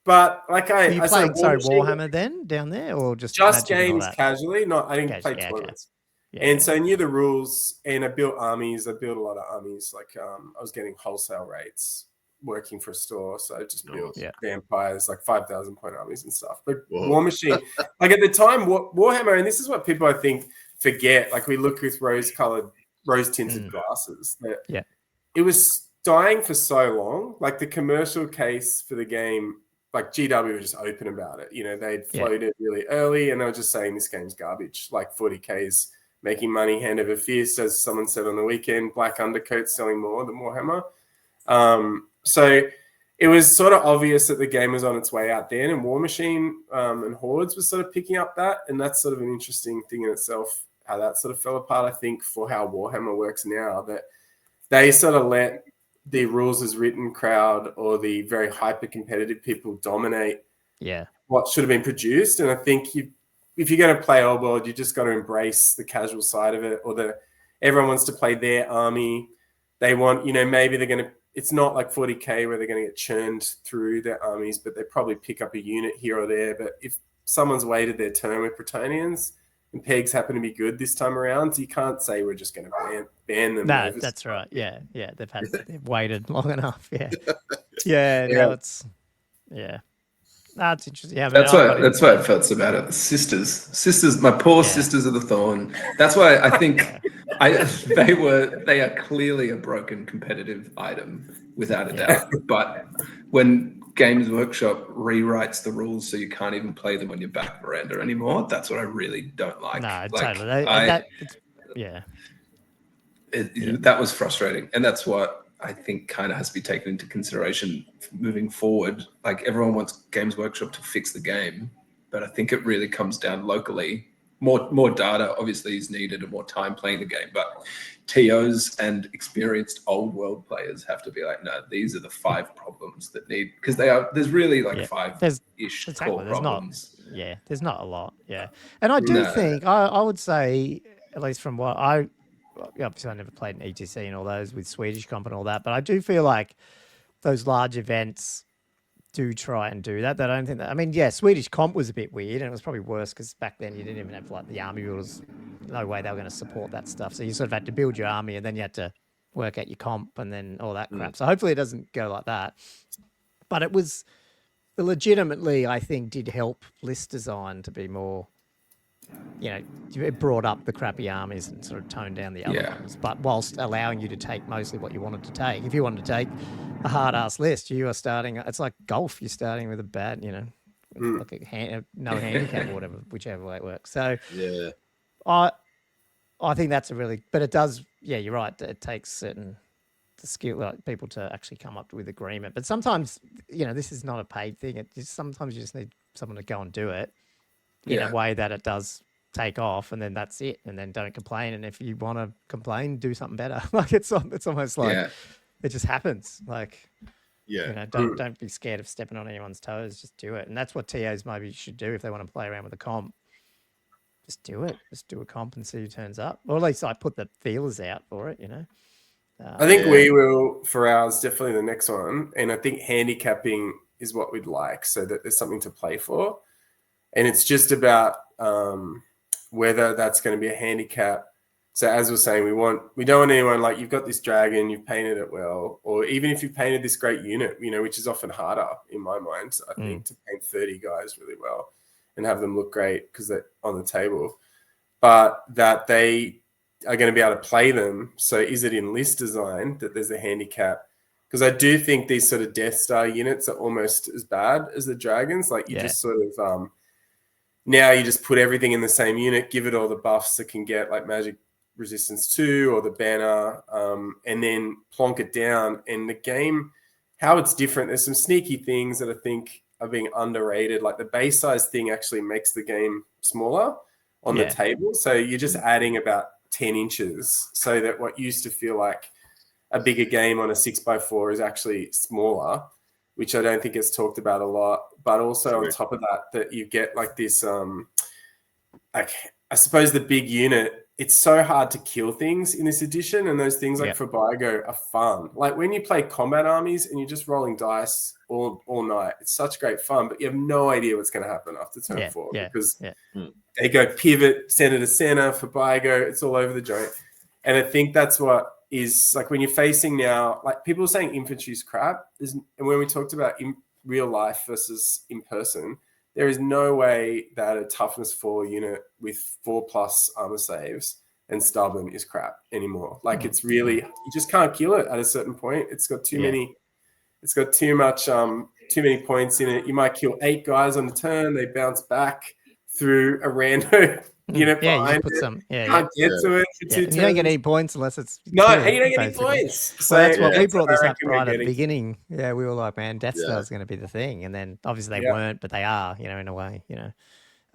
but like I played Warhammer then down there, or just games casually. I didn't play tournaments, and so I knew the rules, and I built armies. I built a lot of armies. Like I was getting wholesale rates working for a store, so I just built vampires, like 5,000 point armies and stuff. But War Machine, like at the time, Warhammer, and this is what people I think forget. Like we look with rose-tinted glasses. It was dying for so long. Like the commercial case for the game, like GW were just open about it. You know, they'd floated really early, and they were just saying this game's garbage. Like 40K's making money hand over fist, as someone said on the weekend. Black Undercoat's selling more than Warhammer. So it was sort of obvious that the game was on its way out then, and War Machine and Hordes was sort of picking up that, and that's sort of an interesting thing in itself, how that sort of fell apart, I think, for how Warhammer works now, that they sort of let the rules as written crowd or the very hyper-competitive people dominate what should have been produced. And I think if you're going to play Old World, you just got to embrace the casual side of it, or everyone wants to play their army. They want, maybe they're going to, it's not like 40K where they're going to get churned through their armies, but they probably pick up a unit here or there. But if someone's waited their turn with Bretonians and pegs happen to be good this time around, you can't say we're just going to ban them. No, that's right. Yeah. They've waited long enough. Yeah. No, it's That's interesting. Yeah, that's why I felt so bad at the sisters. My poor sisters of the Thorn. That's why I think they are clearly a broken competitive item without a doubt. But when Games Workshop rewrites the rules so you can't even play them on your back veranda anymore, that's what I really don't like. No, like, totally. That was frustrating, and that's what I think kind of has to be taken into consideration moving forward. Like everyone wants Games Workshop to fix the game, but I think it really comes down locally. More data obviously is needed and more time playing the game, but TOs and experienced old world players have to be like, no, these are the 5 problems that need, because there's really like 5-ish core problems. There's not a lot. And I do think I would say, at least from what obviously I never played an ETC and all those with Swedish comp and all that, but I do feel like those large events do try and do that. I don't think that, I mean, Swedish comp was a bit weird, and it was probably worse because back then you didn't even have like the army builders. No way they were going to support that stuff. So you sort of had to build your army, and then you had to work out your comp and then all that crap. So hopefully it doesn't go like that. But it was legitimately, I think, did help list design to be more, it brought up the crappy armies and sort of toned down the other ones, but whilst allowing you to take mostly what you wanted to take. If you wanted to take a hard-ass list, you are starting, it's like golf, you're starting with a bad, like no handicap or whatever, whichever way it works. So I think that's but it does, you're right, it takes certain skill, like people to actually come up with agreement. But sometimes, this is not a paid thing. Sometimes you just need someone to go and do it in a way that it does take off, and then that's it, and then don't complain. And if you want to complain, do something better. Like it's almost like it just happens. Like don't be scared of stepping on anyone's toes. Just do it, and that's what TOs maybe should do if they want to play around with the comp. just do it. Just do a comp and see who turns up. Or at least I put the feelers out for it, you know. I think we will for ours, definitely the next one. And I think handicapping is what we'd like so that there's something to play for. And it's just about whether that's going to be a handicap. So as we're saying, we don't want anyone like, you've got this dragon, you've painted it well, or even if you've painted this great unit, you know, which is often harder in my mind, I think, to paint 30 guys really well and have them look great because they're on the table, but that they are going to be able to play them. So is it in list design that there's a handicap? Because I do think these sort of Death Star units are almost as bad as the dragons. Like you just sort of now you just put everything in the same unit, give it all the buffs that can get like magic resistance 2 or the banner, and then plonk it down. And the game, how it's different, there's some sneaky things that I think are being underrated. Like the base size thing actually makes the game smaller on the table. So you're just adding about 10 inches so that what used to feel like a bigger game on a 6x4 is actually smaller, which I don't think is talked about a lot. But also on top of that you get like this, like I suppose the big unit, it's so hard to kill things in this edition, and those things like for Vigo are fun. Like when you play combat armies and you're just rolling dice all night, it's such great fun, but you have no idea what's going to happen after turn 4 because they go pivot, center to center for Vigo. It's all over the joint. And I think that's what is like when you're facing now, like people are saying infantry's crap. And when we talked about in real life versus in person, there is no way that a toughness 4 unit with 4+ armor saves and stubborn is crap anymore. Like it's really, you just can't kill it at a certain point. It's got too many, it's got too much, too many points in it. You might kill 8 guys on the turn. They bounce back through a random unit behind you put some, can't get to it. You don't get any points unless it's you don't get any points. So that's what we brought this up right at the beginning. Yeah, we were like, man, Death Star is going to be the thing, and then obviously they weren't, but they are, you know, in a way, you know.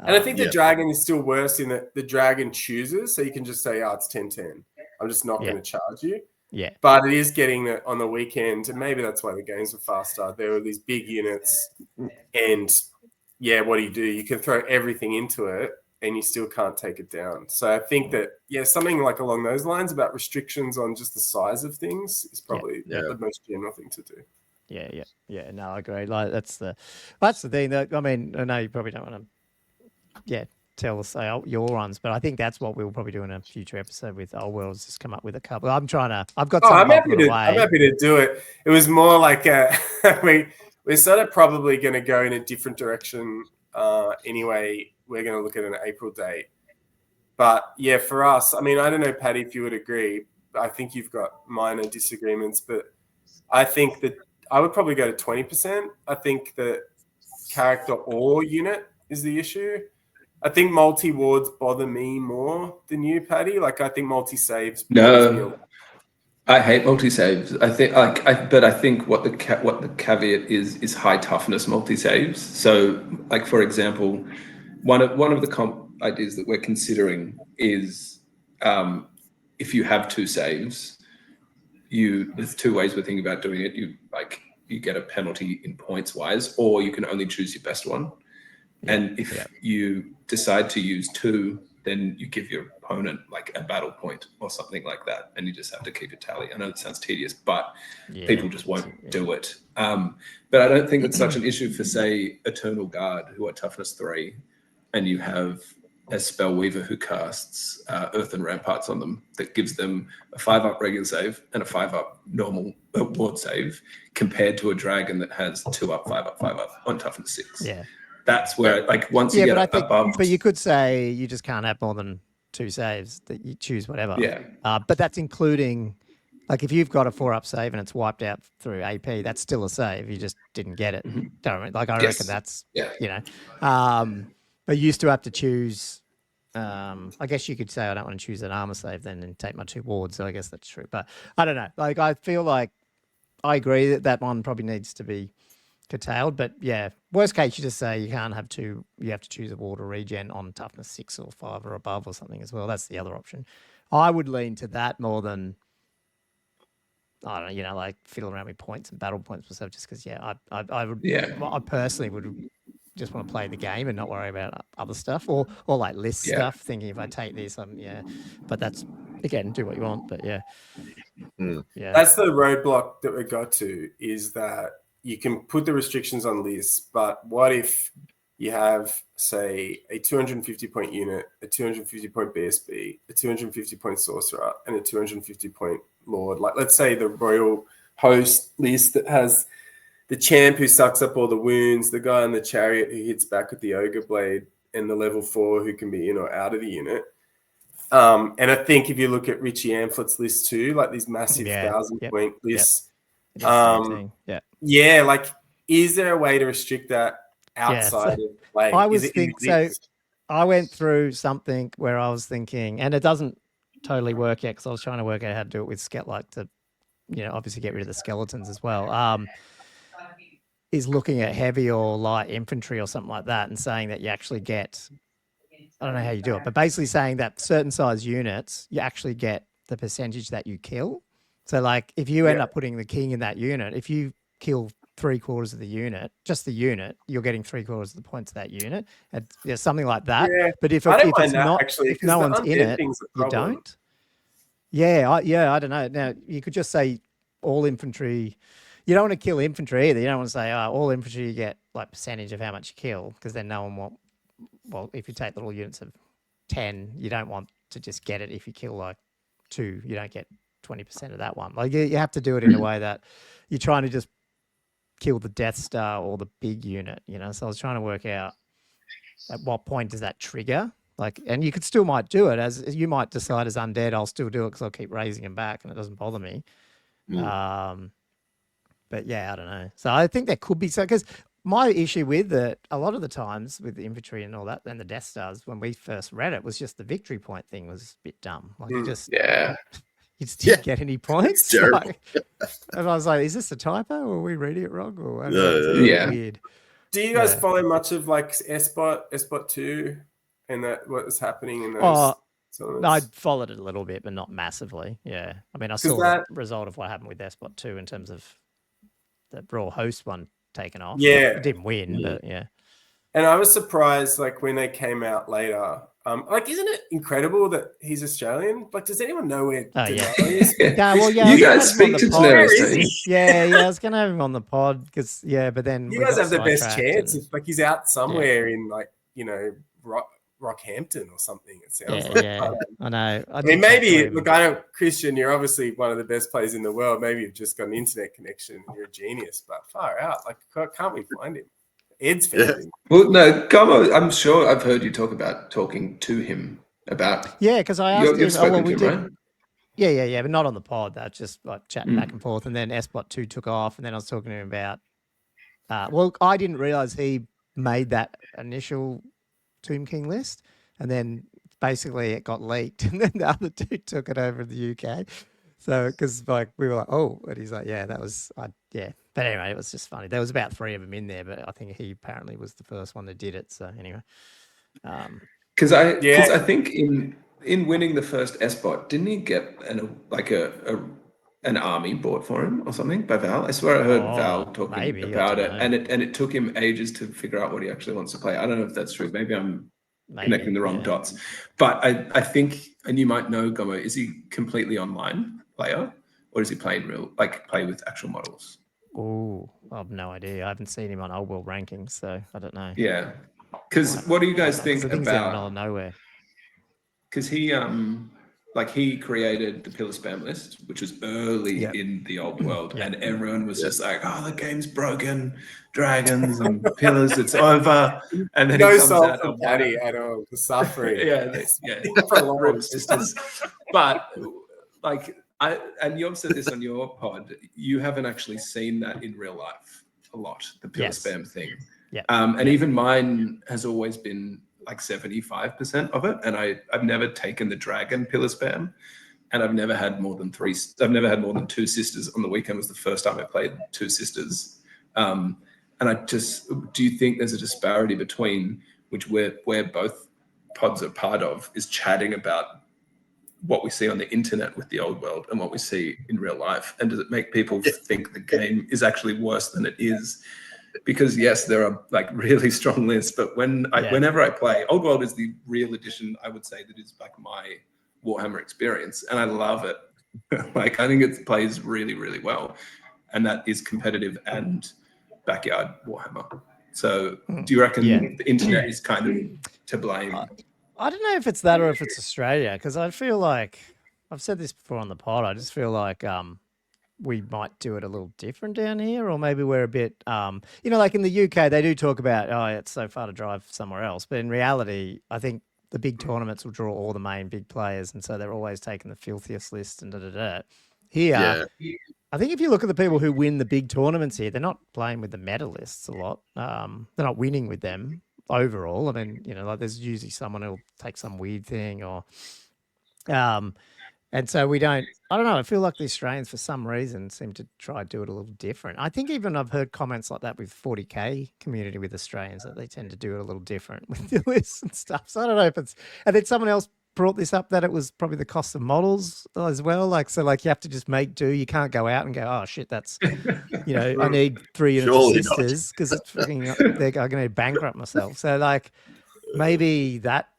And I think the dragon is still worse in that the dragon chooses, so you can just say, "Oh, it's 10-10. I'm just not going to charge you." Yeah, but it is getting that on the weekend, and maybe that's why the games were faster. There were these big units, and what do? You can throw everything into it, and you still can't take it down. So I think that, something like along those lines about restrictions on just the size of things is probably the most general thing to do. Yeah. No, I agree. Like that's the thing. That I mean, I know you probably don't want to, tell us your ones, but I think that's what we'll probably do in a future episode with Old World. Is just come up with a couple. I've got. I'm happy to do it. It was more like we're sort of probably going to go in a different direction anyway. We're going to look at an April date. But for us, I mean, I don't know, Paddy, if you would agree. I think you've got minor disagreements, but I think that I would probably go to 20%. I think that character or unit is the issue. I think multi-wards bother me more than you, Paddy. Like, I think multi-saves. No, I hate multi-saves. I think, but I think what the caveat is high toughness multi-saves. So, like for example, one of the comp ideas that we're considering is if you have 2 saves, there's 2 ways we're thinking about doing it. You get a penalty in points wise, or you can only choose your best one. And if you decide to use 2, then you give your opponent like a battle point or something like that, and you just have to keep a tally. I know it sounds tedious, but people just won't do it. But I don't think it's such an issue for, say, Eternal Guard, who are toughness 3, and you have a Spellweaver who casts Earthen Ramparts on them that gives them a 5-up regular save and a 5-up normal ward save, compared to a dragon that has 2-up, 5-up, 5-up on toughness 6. Yeah. That's where, like, once you get above... But you could say you just can't have more than 2 saves, that you choose whatever. Yeah. But that's including, like, if you've got a 4-up save and it's wiped out through AP, that's still a save. You just didn't get it. Like, I reckon that's, you know. But you used to have to choose... I guess you could say I don't want to choose an armor save then and take my 2 wards. So I guess that's true. But I don't know. Like, I feel like I agree that one probably needs to be curtailed, but worst case you just say you can't have 2, you have to choose a ward or regen on toughness 6 or 5 or above or something as well. That's the other option. I would lean to that more than, I don't know, like fiddle around with points and battle points myself, just because I personally would just want to play the game and not worry about other stuff, or like list stuff, thinking if I take this, but that's, again, do what you want, but yeah. That's the roadblock that we got to, is that you can put the restrictions on lists, but what if you have, say, a 250-point unit, a 250-point BSB, a 250-point sorcerer, and a 250-point lord? Like, let's say the royal host list that has the champ who sucks up all the wounds, the guy in the chariot who hits back with the ogre blade, and the level 4 who can be in or out of the unit. And I think if you look at Richie Amphlet's list too, like these massive 1,000-point lists, like, is there a way to restrict that outside of play? I was I went through something where I was thinking, and it doesn't totally work yet because I was trying to work out how to do it with to, obviously get rid of the skeletons as well. Is looking at heavy or light infantry or something like that, and saying that you actually get, I don't know how you do it, but basically saying that certain size units, you actually get the percentage that you kill. So like if you end up putting the king in that unit, if you kill 3/4 of the unit, just the unit, you're getting 3/4 of the points of that unit. And something like that. Yeah. But if it's not, actually, if no one's in it, you don't. I don't know. Now you could just say all infantry. You don't want to kill infantry either. You don't want to say, all infantry you get like percentage of how much you kill, because then no one won't. Well, if you take little units of 10, you don't want to just get it. If you kill like 2, you don't get 20% of that one. Like you have to do it in a way that you're trying to just kill the Death Star or the big unit, So I was trying to work out at what point does that trigger? Like, and you still might do it, as you might decide as undead, I'll still do it because I'll keep raising them back and it doesn't bother me. But yeah, I don't know. So I think there could be because my issue with it, a lot of the times with the infantry and all that, and the Death Stars, when we first read it, was just the victory point thing was a bit dumb. Like you just didn't get any points. Like, and I was like, is this a typo, or are we reading it wrong? Or weird. Do you guys follow much of like SBOT 2 and that what is happening in those? I followed it a little bit, but not massively. Yeah, I mean, I saw the result of what happened with SBOT 2 in terms of the Raw Host one taken off. Yeah, it didn't win, but yeah. And I was surprised, like when they came out later. Like, isn't it incredible that he's Australian? Like, does anyone know where Denali is? You guys speak to Denali. I was going to have him on the pod because, but then you guys have the best chance. If like he's out somewhere in like Rockhampton or something. It sounds like. Yeah, I know. I mean, maybe look. I know, Christian. You're obviously one of the best players in the world. Maybe you've just got an internet connection. And you're a genius, but far out. Like, can't we find him? Ed's found him. Well, no, Gummo, I'm sure I've heard you talk about talking to him about. Yeah, because I asked him. Oh, well, we did. Right? Yeah, but not on the pod. That's just like chatting back and forth. And then SBOT 2 took off, and then I was talking to him about. Well, I didn't realize he made that initial Tomb King list, and then basically it got leaked, and then the other two took it over in the UK. So, because like we were like, oh, and he's like, yeah, that was, But anyway, it was just funny. There was about 3 of them in there, but I think he apparently was the first one that did it. So anyway, because I think in winning the first SBOT, didn't he get an army bought for him or something by Val? I swear I heard Val talking about it, and it took him ages to figure out what he actually wants to play. I don't know if that's true. Maybe I'm connecting the wrong dots, but I think, and you might know, Gummo, is he completely online player, or does he play play with actual models? Oh, I have no idea. I haven't seen him on Old World rankings, so I don't know. Yeah, because what do you guys think about? Out in the middle of nowhere. Because he created the pillar spam list, which was early in the Old World, and everyone was just like, "Oh, the game's broken, dragons and pillars, it's over." And then no salt from Paddy at all. The suffering, but like and you've said this on your pod, you haven't actually seen that in real life a lot, the pillar spam thing. Yeah. And even mine has always been like 75% of it, and I've never taken the dragon pillar spam, and I've never had more than 2 sisters. On the weekend was the first time I played 2 sisters. And do you think there's a disparity between which we're both pods are part of is chatting about what we see on the internet with the Old World and what we see in real life? And does it make people think the game is actually worse than it is because yes, there are like really strong lists, but whenever I play, Old World is the real edition, I would say, that is like my Warhammer experience, and I love it. Like, I think it plays really, really well, and that is competitive and backyard Warhammer. So do you reckon the internet is kind of to blame? I don't know if it's that or if it's Australia, because I feel like, I've said this before on the pod, I just feel like we might do it a little different down here, or maybe we're a bit, like in the UK, they do talk about, it's so far to drive somewhere else. But in reality, I think the big tournaments will draw all the main big players, and so they're always taking the filthiest list and da-da-da. Here, I think if you look at the people who win the big tournaments here, they're not playing with the medalists a lot. They're not winning with them overall. I mean, like there's usually someone who'll take some weird thing or... and so I don't know, I feel like the Australians, for some reason, seem to try to do it a little different. I think even I've heard comments like that with 40K community with Australians, that they tend to do it a little different with the lists and stuff. So I don't know if it's... And then someone else brought this up, that it was probably the cost of models as well. Like, so like you have to just make do. You can't go out and go, oh shit, that's, I need 3 units of sisters because it's fucking, I'm going to bankrupt myself. So like maybe that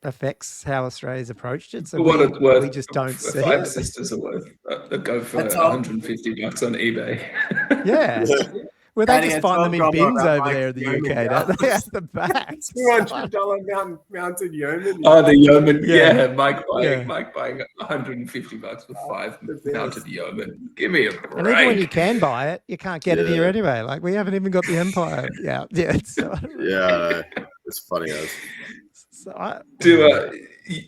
affects how Australia's approached it. So we just don't see 5 sisters are worth go for $150 on eBay. Yeah. Well, they just find them in bins over there in the UK, don't they? At the back. $200 mounted yeoman. Oh, the yeoman. Yeah, Mike buying $150 for 5 mounted yeoman. Give me a break. And even when you can buy it, you can't get it here anyway. Like, we haven't even got the Empire out yet. So. Yeah, it's funny.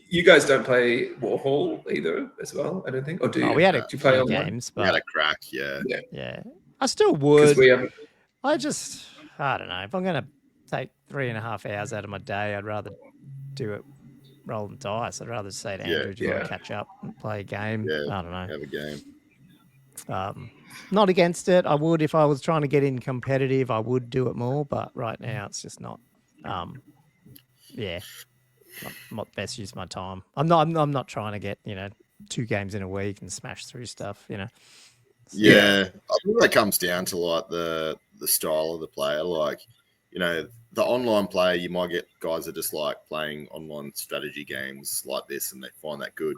You guys don't play Warhol either as well, I don't think? Or do you? We had do you play games, but... We had a crack, yeah. I still would. We haven't... I don't know. If I'm going to take 3.5 hours out of my day, I'd rather do it rolling dice. I'd rather say to Andrew, do you want to catch up and play a game? Yeah, I don't know. Have a game. Not against it. I would, if I was trying to get in competitive, I would do it more. But right now, it's just not. Not best use of my time. I'm not trying to get 2 games in a week and smash through stuff. Yeah, I think that comes down to like the style of the player. Like, the online player, you might get guys that just like playing online strategy games like this, and they find that good.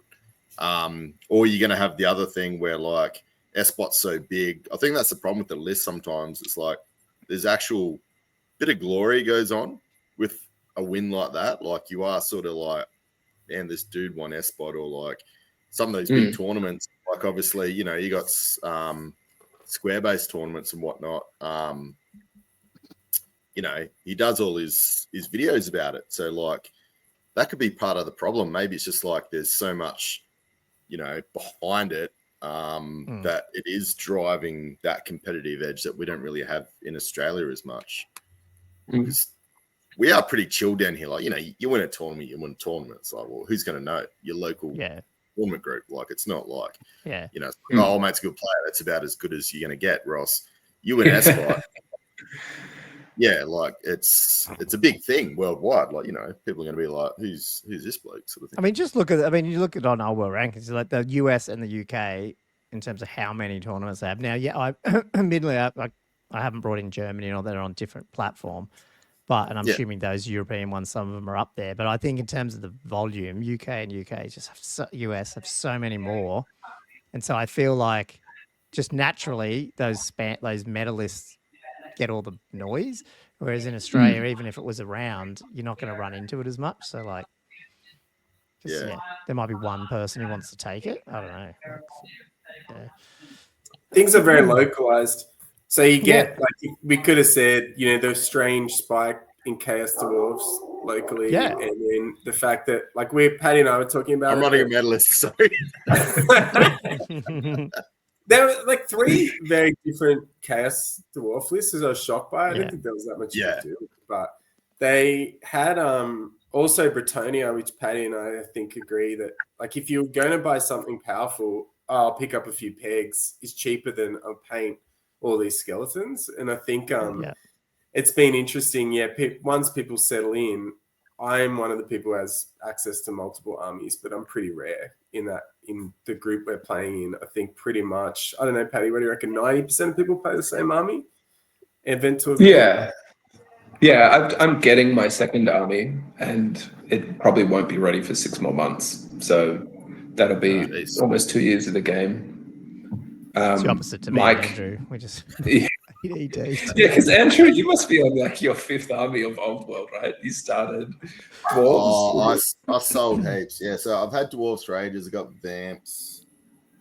Or you're going to have the other thing where like S-Bot's so big. I think that's the problem with the list. Sometimes it's like there's actual bit of glory goes on with a win like that. Like, you are sort of like, man, this dude won S-Bot, or like some of those big tournaments. Like, obviously, you got square-based tournaments and whatnot. He does all his videos about it. So, like, that could be part of the problem. Maybe it's just like there's so much, behind it that it is driving that competitive edge that we don't really have in Australia as much. Because we are pretty chill down here. Like, you win a tournament, It's like, well, who's going to know? Your local tournament group. Like, it's not like, oh, mate's a good player. That's about as good as you're going to get, Ross. You win S-Bot. Like, it's a big thing worldwide. Like, people are going to be like, who's this bloke, sort of thing. I mean, you look at on our world rankings, like the US and the UK in terms of how many tournaments they have. Now, admittedly, I haven't brought in Germany, or they're on different platform. And I'm assuming those European ones, some of them are up there. But I think in terms of the volume, UK just have US have so many more. And so I feel like just naturally those medalists get all the noise. Whereas in Australia, even if it was around, you're not going to run into it as much. So like, there might be one person who wants to take it. I don't know. Things are very localized. So you get, like, we could have said, those strange spike in Chaos Dwarves locally. Yeah. And then the fact that, like, Paddy and I were talking about I'm running a medalist, sorry. There were, like, 3 very different Chaos Dwarf lists, as I was shocked by. I didn't think there was that much to do. But they had also Bretonia, which Paddy and I think agree that, like, if you're going to buy something powerful, I'll pick up a few pegs, is cheaper than I'll paint all these skeletons. And I think it's been interesting. Once people settle in, I'm one of the people who has access to multiple armies, but I'm pretty rare in the group we're playing in. I think pretty much, I don't know, Paddy, what do you reckon? 90% of people play the same army? event to event? Yeah. I'm getting my second army, and it probably won't be ready for 6 more months. So that'll be almost 2 years of the game. It's the opposite to me and Andrew. We just Yeah, because Andrew, you must be on like your 5th army of Old World, right? You started dwarves. I sold heaps. Yeah, so I've had dwarves, rangers. I got vamps,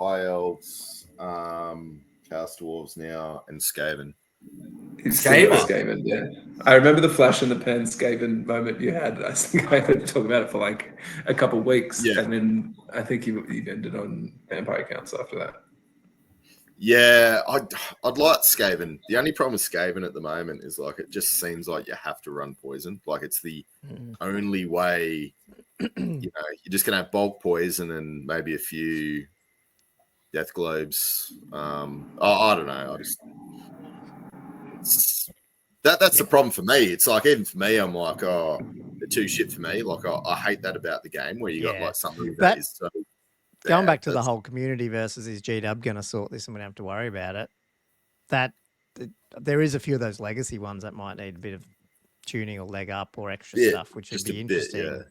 high elves, chaos dwarves now, and Skaven. Skaven, yeah. I remember the flash in the pan Skaven moment you had. I think I heard you talk about it for like a couple of weeks, and then I think you ended on vampire counts after that. Yeah, I'd like Skaven. The only problem with Skaven at the moment is like it just seems like you have to run poison. Like it's the only way. You're just gonna have bulk poison and maybe a few death globes. I don't know. That's the problem for me. It's like even for me, I'm like, oh, they're too shit for me. Like I hate that about the game where you got like something that is so. Going back to the whole community versus is G-Dub going to sort this and we don't have to worry about it. There is a few of those legacy ones that might need a bit of tuning or leg up or extra stuff, which would be interesting.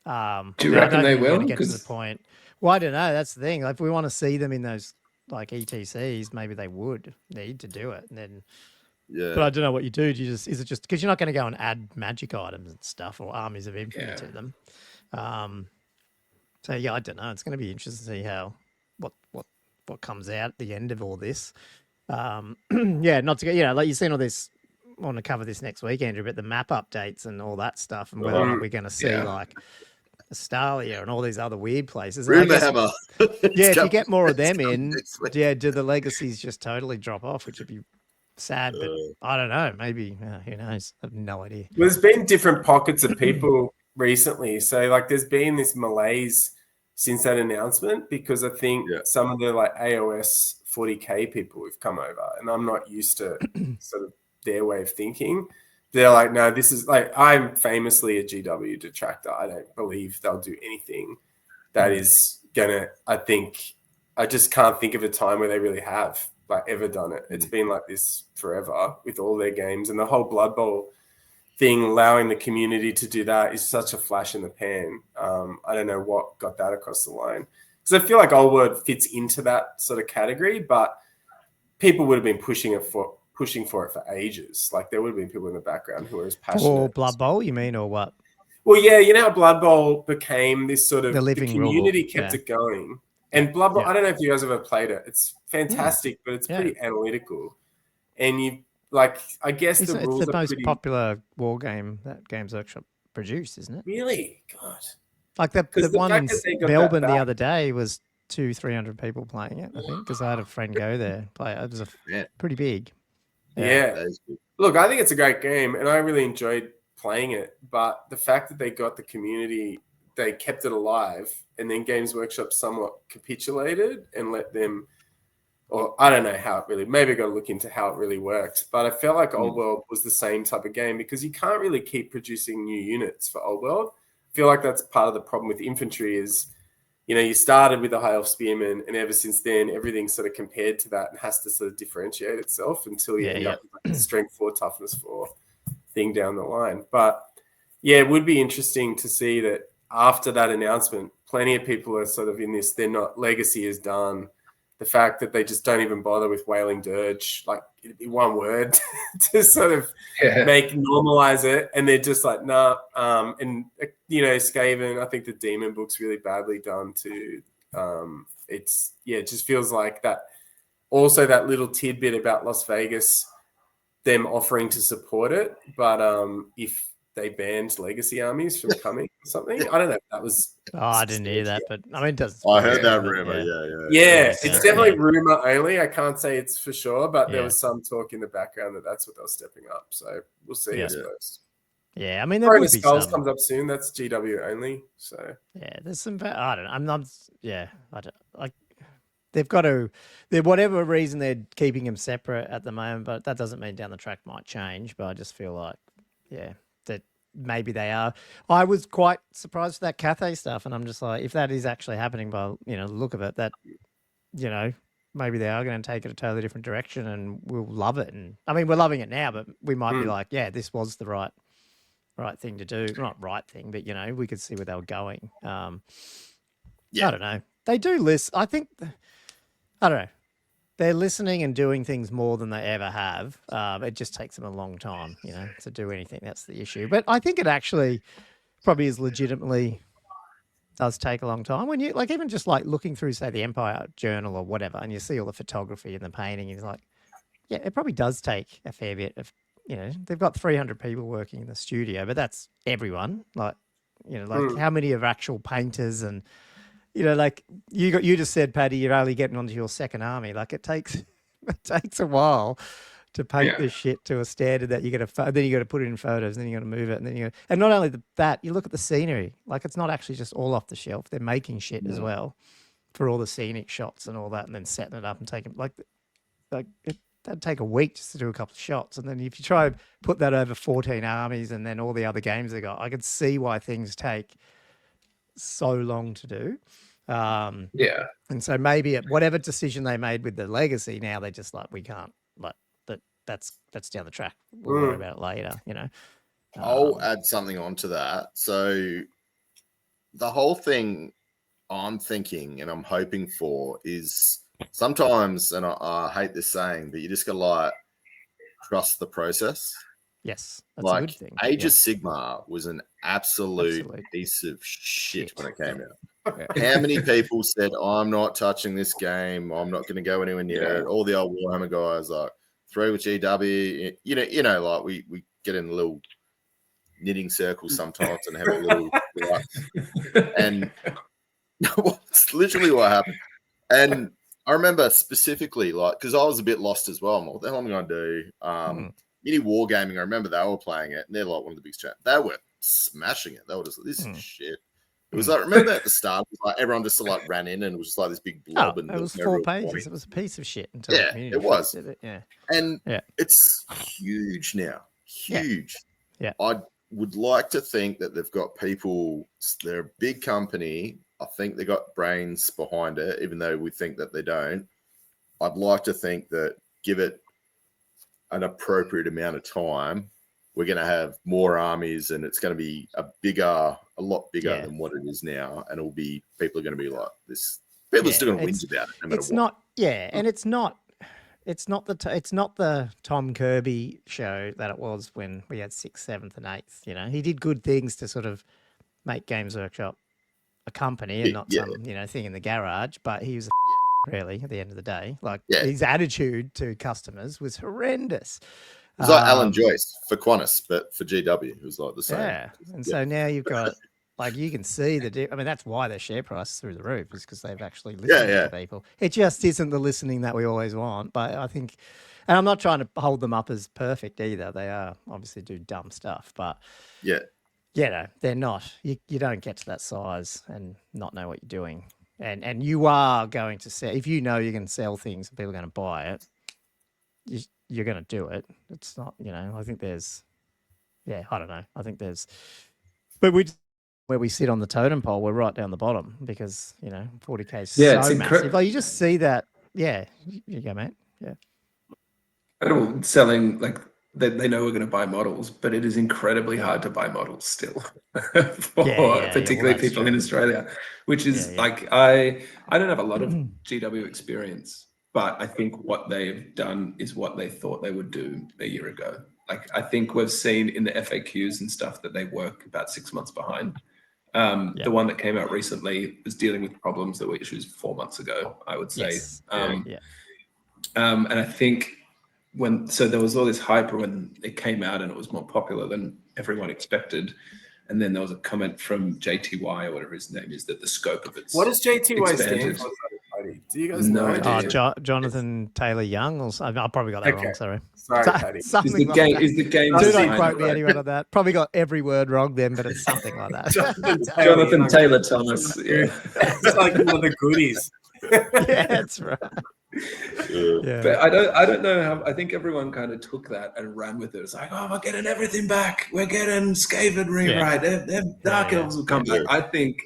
Do you reckon they will? Get to the point. Well, I don't know. That's the thing. Like, if we want to see them in those like ETCs, maybe they would need to do it. And then, but I don't know what you do. Is it just because you're not going to go and add magic items and stuff or armies of infamy to them? So yeah, I don't know. It's going to be interesting to see how what comes out at the end of all this. Not to go, like you've seen all this. I want to cover this next week, Andrew, but the map updates and all that stuff, and whether or not we're going to see like Australia and all these other weird places. Hammer. If you get more of them in, do the legacies just totally drop off, which would be sad. But I don't know. Maybe who knows? I have no idea. Well, there's been different pockets of people recently. So like there's been this malaise since that announcement because I think some of the like AOS 40K people have come over and I'm not used to sort of their way of thinking. They're like, no, this is like, I'm famously a GW detractor. I don't believe they'll do anything that is gonna, I just can't think of a time where they really have like ever done it. It's been like this forever with all their games and the whole Blood Bowl thing, allowing the community to do that is such a flash in the pan. I don't know what got that across the line. Because I feel like Old World fits into that sort of category, but people would have been pushing for it for ages. Like there would have been people in the background who were as passionate. Or Blood Bowl, you mean, or what? Well, yeah, you know how Blood Bowl became this sort of the community kept it going. And Blood Bowl, I don't know if you guys have ever played it. It's fantastic, but it's pretty analytical. And you like, I guess it's rules the are most pretty... popular war game that Games Workshop produced, isn't it? Really? God. Like the one in Melbourne the other day was 200-300 people playing it, I think, because I had a friend go there play it. It was pretty big. Yeah. Look, I think it's a great game, and I really enjoyed playing it. But the fact that they got the community, they kept it alive, and then Games Workshop somewhat capitulated and let them, or I don't know how it really, maybe I got to look into how it really worked. But I felt like Old World was the same type of game because you can't really keep producing new units for Old World. I feel like that's part of the problem with infantry is, you started with the High Elf Spearman, and ever since then, everything's sort of compared to that and has to sort of differentiate itself until you end up with like a strength 4, toughness 4 thing down the line. But yeah, it would be interesting to see that after that announcement, plenty of people are sort of in this, they're not, legacy is done. The fact that they just don't even bother with Wailing Dirge, like it'd be one word to sort of normalize it. And they're just like, nah. And, Skaven, I think the Demon book's really badly done too. It just feels like that. Also that little tidbit about Las Vegas, them offering to support it. But if they banned legacy armies from coming or something. I don't know if that was... I didn't hear that, but I mean, it doesn't... I heard that rumor, yeah. It's definitely rumor only. I can't say it's for sure, but there was some talk in the background that's what they're stepping up. So we'll see, I suppose. Yeah, I mean, there would be Skulls some... comes up soon. That's GW only, so... Yeah, there's some... I don't know. I'm not... Yeah, I don't... Like, they've got to... Whatever reason, they're keeping them separate at the moment, but that doesn't mean down the track might change, but I just feel like, that maybe they are. I was quite surprised with that Cathay stuff, and I'm just like, if that is actually happening by, the look of it, that, maybe they are going to take it a totally different direction, and we'll love it. And I mean, we're loving it now, but we might be like, yeah, this was the right thing to do. Not right thing, but we could see where they were going. I don't know. They do listen. I think. I don't know. They're listening and doing things more than they ever have. It just takes them a long time, to do anything. That's the issue. But I think it actually probably is legitimately does take a long time. When you even just looking through, say, the Empire Journal or whatever, and you see all the photography and the painting, it's like, yeah, it probably does take a fair bit of, they've got 300 people working in the studio, but that's everyone. How many are actual painters and, you just said, Paddy, you're only getting onto your second army. It takes a while to paint this shit to a standard that then you got to put it in photos, and then you got to move it, and then and not only that, you look at the scenery. It's not actually just all off the shelf. They're making shit as well for all the scenic shots and all that, and then setting it up and taking that'd take a week just to do a couple of shots, and then if you try and put that over 14 armies and then all the other games they got, I could see why things take so long to do. And so maybe at whatever decision they made with the legacy, now they're just we can't that's down the track. We'll worry about it later, I'll add something onto that. So the whole thing I'm thinking and I'm hoping for is sometimes, and I hate this saying, but you just gotta trust the process. Yes, that's a good thing. Age of Sigmar was an absolute piece of shit when it came out. How many people said, I'm not touching this game, I'm not going to go anywhere near it? All the old Warhammer guys through with GW, we get in a little knitting circle sometimes and have a little and it's literally what happened. And I remember specifically, because I was a bit lost as well. I'm like, what the hell am I going to do? Mini Wargaming, I remember they were playing it, and they're one of the biggest chats. They were smashing it. They were just this is shit. It was remember at the start, it was everyone just ran in and it was this big blob. And it was 4 pages. Point. It was a piece of shit. Until it was. It. Yeah. And it's huge now. Huge. Yeah. I would like to think that they've got people, they're a big company. I think they got brains behind it, even though we think that they don't. I'd like to think that give it an appropriate amount of time, we're going to have more armies, and it's going to be a lot bigger than what it is now. And people are going to be like this. People are still going to whinge about it. No matter it's what. not, and it's not the Tom Kirby show that it was when we had 6th, 7th, and 8th. He did good things to sort of make Games Workshop a company and not some thing in the garage. But he was really at the end of the day, his attitude to customers was horrendous. It was like Alan Joyce for Qantas, but for GW, it was the same. Yeah, and so now you've got you can see that's why their share price is through the roof, is because they've actually listened to people. It just isn't the listening that we always want, but I think, and I'm not trying to hold them up as perfect either. They are obviously do dumb stuff, but they're not. You don't get to that size and not know what you're doing, and you are going to sell if you're going to sell things and people are going to buy it. You're going to do it. It's not, I think there's, I don't know. I think there's, but where we sit on the totem pole, we're right down the bottom because, 40K is so massive. You just see that. Yeah. You go, mate. Yeah. Selling, they know we're going to buy models, but it is incredibly hard to buy models still for particularly people in Australia, which is I don't have a lot of GW experience. But I think what they've done is what they thought they would do a year ago. I think we've seen in the FAQs and stuff that they work about 6 months behind. The one that came out recently was dealing with problems that were issues 4 months ago, I would say. Yes. And I think there was all this hype when it came out and it was more popular than everyone expected. And then there was a comment from JTY or whatever his name is that the scope of it's what does JTY stand for? Do you guys know? Jonathan Taylor Young. I probably got that wrong. Sorry, Paddy. Is the game? Do not quote me anyone on that. Probably got every word wrong then, but it's something like that. Jonathan Taylor Thomas. Yeah, it's like one of the goodies. Yeah, that's right. But I don't know how. I think everyone kind of took that and ran with it. It's we're getting everything back. We're getting Skaven rewrite. Dark Elves will come back. I think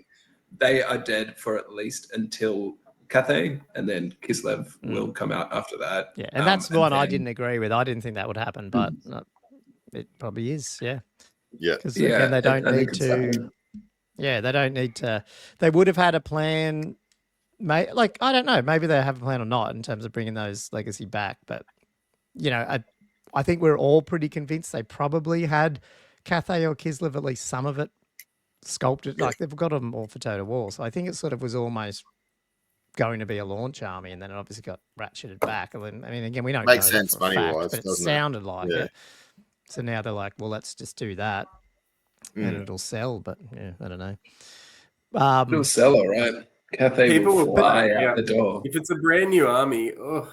they are dead for at least until Cathay, and then Kislev will come out after that. Yeah, and that's one I didn't agree with. I didn't think that would happen, but it probably is. Yeah. Yeah. Because again, they don't need to. Yeah, they don't need to. They would have had a plan. Like, I don't know. Maybe they have a plan or not in terms of bringing those legacy back. But, you know, I think we're all pretty convinced they probably had Cathay or Kislev, at least some of it, sculpted. Like, they've got them all for Total War. So I think it sort of was almost going to be a launch army, and then it obviously got ratcheted back. I mean, again, we don't Makes know sense that for a fact, money-wise, but it doesn't sounded like Yeah. it. So now they're like, well, let's just do that, and it'll sell. But yeah, I don't know. It'll sell, all right. Cathay will fly out the door. If it's a brand new army, oh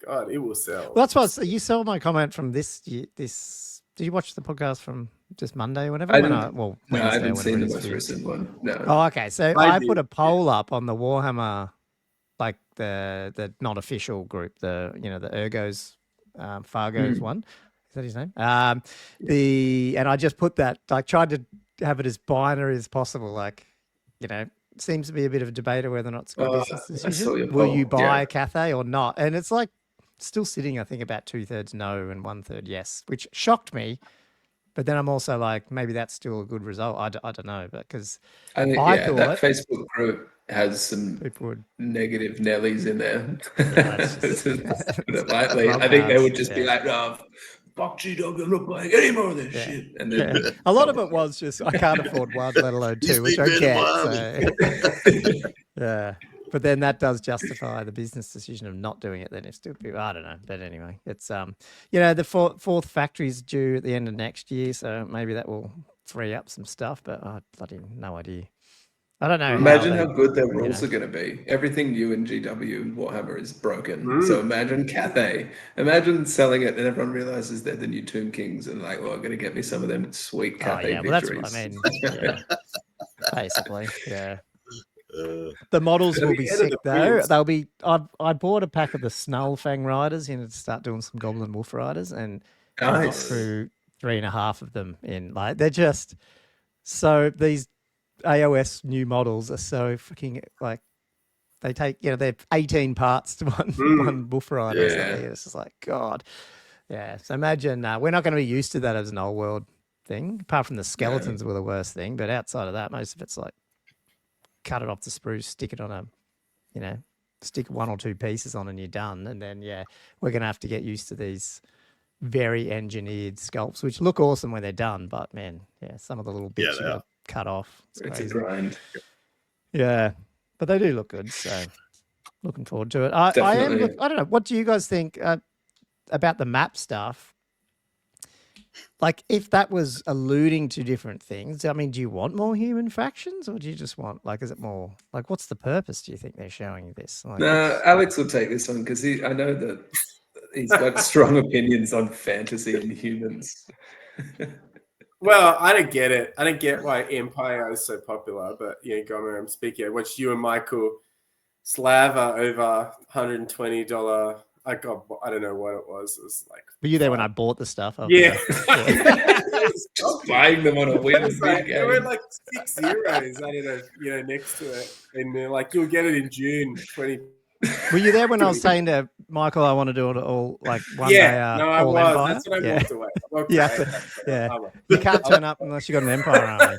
god, it will sell. Well, that's what you saw my comment from this year. Did you watch the podcast from just Monday or whatever? I Wednesday, haven't seen the most recent one. No. Oh, okay. So I put a poll up on the Warhammer, like the not official group, the Ergos, Fargo's one. Is that his name? And I just put that, like, tried to have it as binary as possible. Like, seems to be a bit of a debate whether or not it's a good business decision. Will you buy a Cathay or not? And it's like still sitting, I think, about 2/3 no and 1/3 yes, which shocked me. But then I'm also like, maybe that's still a good result. I don't know, but because I think that Facebook group has some negative Nellies in there. Lightly, I think they would just be like, "No, fuck GW, I'm not buying any more of this shit." And then a lot of it was just, I can't afford one, let alone two, which I get. So. Yeah. But then that does justify the business decision of not doing it. Then if still people, I don't know. But anyway, it's the fourth factory is due at the end of next year, so maybe that will free up some stuff. But I bloody no idea. I don't know. Imagine how good their rules are going to be. Everything new in GW and Warhammer is broken. So imagine Cathay. Imagine selling it and everyone realizes they're the new Tomb Kings and like, well, I'm going to get me some of them sweet Cathay victories. Well, that's what I mean. Yeah. Basically, yeah. The models will be sick though. They'll be. I bought a pack of the Snullfang Riders to start doing some Goblin Wolf Riders, and I got through 3.5 of them in. Like, they're just so, these AOS new models are so freaking, like, they take, they're 18 parts to one Wolf Rider. Yeah. It's just like, God. Yeah. So imagine we're not going to be used to that as an old world thing, apart from the skeletons were the worst thing. But outside of that, most of it's like, cut it off the spruce, stick it on stick 1 or 2 pieces on and you're done. And then, we're going to have to get used to these very engineered sculpts, which look awesome when they're done. But, man, some of the little bits you got to cut off. It's a grind. Yeah, but they do look good. So, looking forward to it. I don't know. What do you guys think about the map stuff? Like, if that was alluding to different things, I mean, do you want more human factions, or do you just want, like, is it more, like, what's the purpose, do you think they're showing this? Like, no, Alex will take this one because I know that he's got strong opinions on fantasy and humans. Well, I don't get it. I don't get why Empire is so popular, but, Gomer, I'm speaking. I watched you and Michael slaver over $120. I don't know what it was. It was like. Were you there when I bought the stuff? Yeah. Just buying them on a whim. They were like 6 euros. I don't know, next to it, and they're like, you'll get it in June 20. Were you there when I was saying to Michael, I want to do it all like one day? No, I was. Empire? That's when I walked away. Yeah. You can't turn up unless you got an Empire army.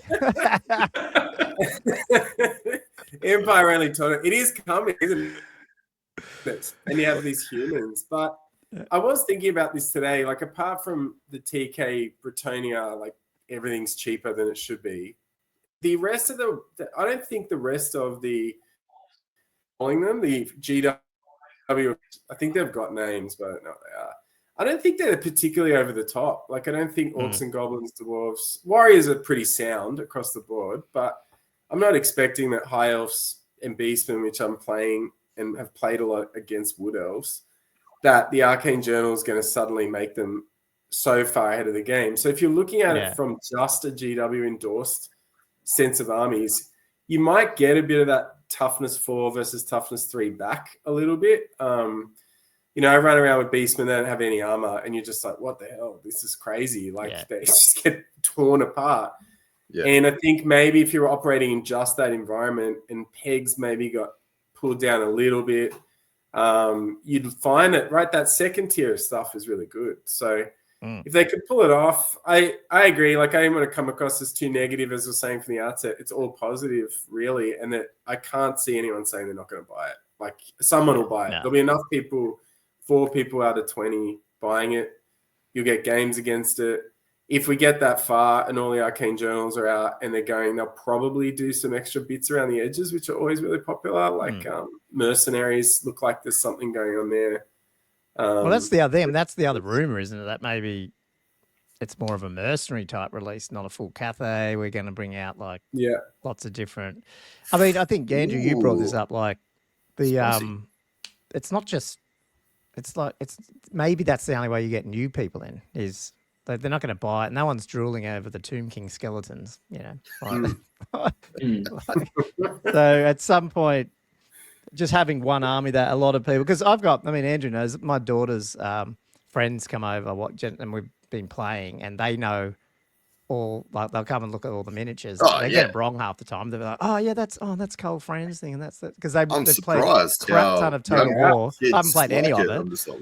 Empire only told it is coming, isn't it? And you have these humans, but I was thinking about this today. Like, apart from the TK Bretonia, like, everything's cheaper than it should be. The rest of I don't think the rest of the GW, I think they've got names, but I don't know what they are. I don't think they're particularly over the top. Like, I don't think Orcs and Goblins, Dwarves, Warriors are pretty sound across the board, but I'm not expecting that High Elves and Beastmen, which I'm playing and have played a lot against Wood Elves, that the Arcane Journal is going to suddenly make them so far ahead of the game. So if you're looking at it from just a GW endorsed sense of armies, you might get a bit of that toughness 4 versus toughness 3 back a little bit. I run around with Beastmen, they don't have any armor, and you're just like, what the hell? This is crazy. Like, they just get torn apart. Yeah. And I think maybe if you're operating in just that environment and Pegs maybe got pulled down a little bit, you'd find that that second tier of stuff is really good. So if they could pull it off, I agree. Like, I didn't want to come across as too negative, as I was saying from the outset. It's all positive, really, and that I can't see anyone saying they're not going to buy it. Like, someone will buy it. There'll be enough people, 4 people out of 20 buying it. You'll get games against it. If we get that far and all the arcane journals are out and they're going, they'll probably do some extra bits around the edges, which are always really popular. Like mercenaries, look like there's something going on there. Well, that's the other thing. That's the other rumor, isn't it? That maybe it's more of a mercenary type release, not a full Cathay. We're going to bring out lots of different. I mean, I think Andrew, you brought this up. Like the it's not just. It's like maybe that's the only way you get new people in is. They're not going to buy it. No one's drooling over the Tomb King skeletons, you know. So at some point, just having one army that a lot of people, because Andrew knows my daughter's friends come over and we've been playing, and they know all. Like, they'll come and look at all the miniatures. They get it wrong half the time. They're like, "Oh yeah, that's Cole Friend's thing," and that's that because they've played a crap ton of Total War. I haven't played any of it. I'm just like,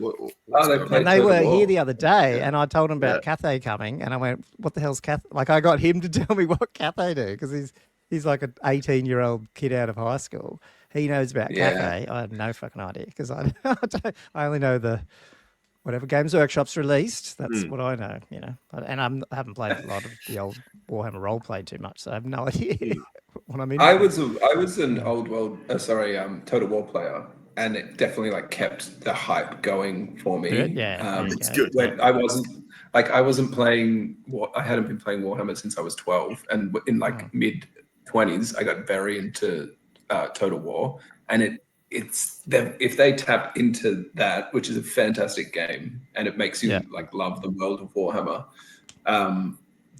and they were here the other day, and I told them about Cathay coming, and I went, "What the hell's Cathay?" Like, I got him to tell me what Cathay do because he's like an 18-year-old kid out of high school. He knows about Cathay. I have no fucking idea because I only know the. Whatever Games Workshop's released, that's what I know, you know. And I haven't played a lot of the old Warhammer roleplay too much, so I have no idea what I mean. I was an Old World, Total War player, and it definitely like kept the hype going for me. It's good. When I wasn't playing. I hadn't been playing Warhammer since I was 12, and in like mid 20s, I got very into Total War, and if they tap into that, which is a fantastic game, and it makes you like love the world of Warhammer,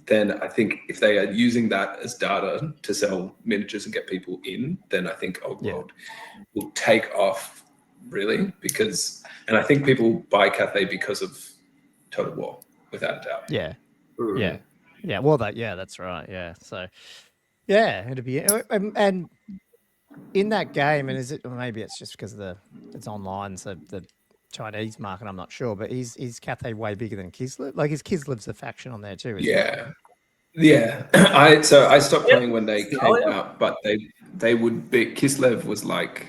then I think if they are using that as data to sell miniatures and get people in, then I think Old World will take off really and I think people buy Cathay because of Total War, without a doubt. Yeah. Well, that's right. Yeah. So, it'd be and. In that game, and maybe it's just because it's online, so the Chinese market, I'm not sure, but is Cathay way bigger than Kislev? Like, is Kislev's a faction on there too? Yeah. I stopped playing when they came out, but they would be. Kislev was like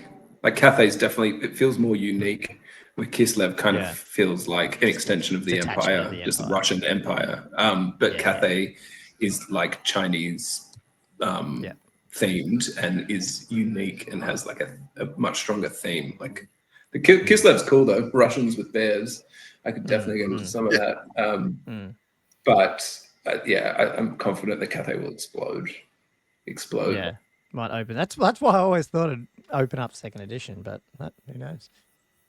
Cathay's definitely. It feels more unique. Where Kislev kind of feels like an extension of the Empire, the Russian Empire. But Cathay is like Chinese. Themed and is unique and has like a much stronger theme. Like the Kislev's cool though. Russians with bears. I could definitely get into some of that. But I'm confident that Cathay will explode. Yeah, might open. That's why I always thought it'd open up second edition, but who knows?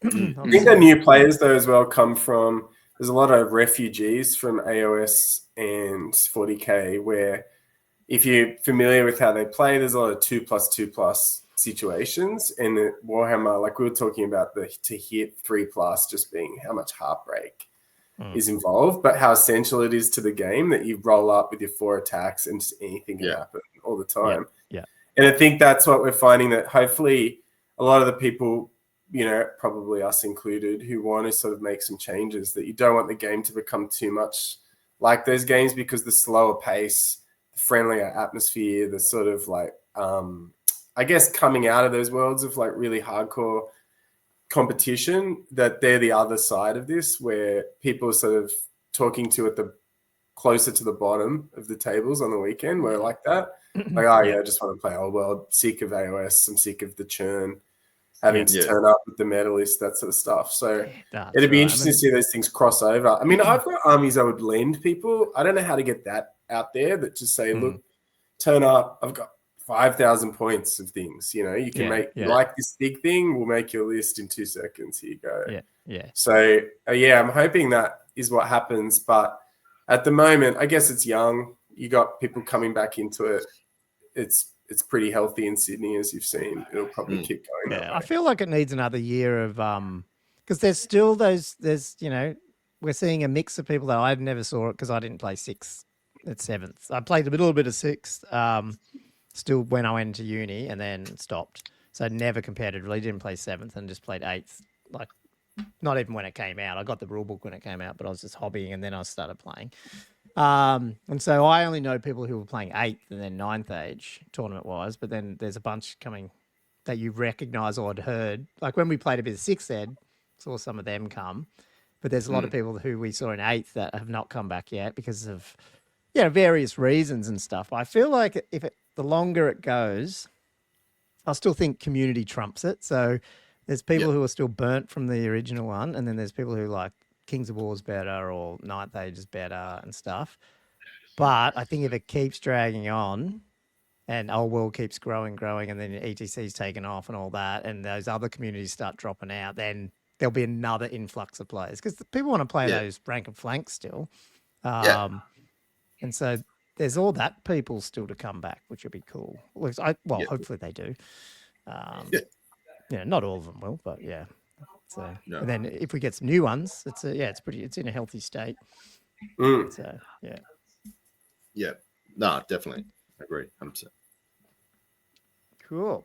I think the new players though as well come from. There's a lot of refugees from AOS and 40k where. If you're familiar with how they play, there's a lot of 2+2+ situations. And Warhammer, like we were talking about, to hit 3+ just being how much heartbreak is involved, but how essential it is to the game that you roll up with your 4 attacks and just anything can happen all the time. Yeah. And I think that's what we're finding, that hopefully a lot of the people, you know, probably us included, who want to sort of make some changes, that you don't want the game to become too much like those games because the slower pace, friendlier atmosphere, the sort of like I guess coming out of those worlds of like really hardcore competition, that they're the other side of this where people are sort of talking to at the closer to the bottom of the tables on the weekend where like that like I just want to play Old World, sick of AOS, I'm sick of the churn, having to turn up with the medalists, that sort of stuff. So it'd be interesting to see those things cross over. I mean, I've got armies I would lend people. I don't know how to get that out there, that just say, look, turn up, I've got 5,000 points of things, you know, you can make like this big thing, we'll make your list in 2 seconds, here you go. So I'm hoping that is what happens, but at the moment I guess it's young, you got people coming back into it, it's pretty healthy in Sydney, as you've seen. It'll probably keep going. I feel like it needs another year of because there's still there's you know, we're seeing a mix of people that I never saw it because I didn't play 6 at 7th. I played a little bit of 6th still when I went to uni and then stopped. So never competitively, didn't play 7th and just played 8th. Like, not even when it came out. I got the rule book when it came out, but I was just hobbying and then I started playing. And so I only know people who were playing 8th and then 9th age tournament-wise, but then there's a bunch coming that you recognise or had heard. Like when we played a bit of 6th ed, saw some of them come. But there's a lot of people who we saw in 8th that have not come back yet because of various reasons and stuff. I feel like the longer it goes, I still think community trumps it. So there's people who are still burnt from the original one, and then there's people who like Kings of War's better or 9th Age is better and stuff. But I think if it keeps dragging on and Old World keeps growing, and then ETC's taken off and all that, and those other communities start dropping out, then there'll be another influx of players because people want to play those rank and flanks still. And so there's all that people still to come back, which would be cool. Hopefully they do. Not all of them will, but yeah. So and then if we get some new ones, it's in a healthy state. So no, definitely agree 100%. Cool.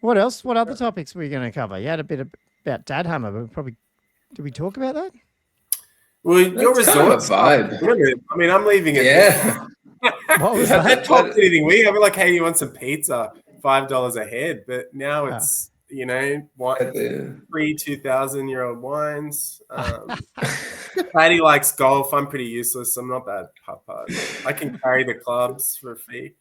What else? What other topics were you going to cover? You had a bit about Dadhammer, but did we talk about that? Well, your resorts vibe. I mean, I'm leaving it. Yeah. What was that? That talked anything. We have like, hey, you want some pizza? $5 a head. But now it's wine, free 2,000-year-old wines. Paddy likes golf. I'm pretty useless. I'm not bad papa. I can carry the clubs for a fee.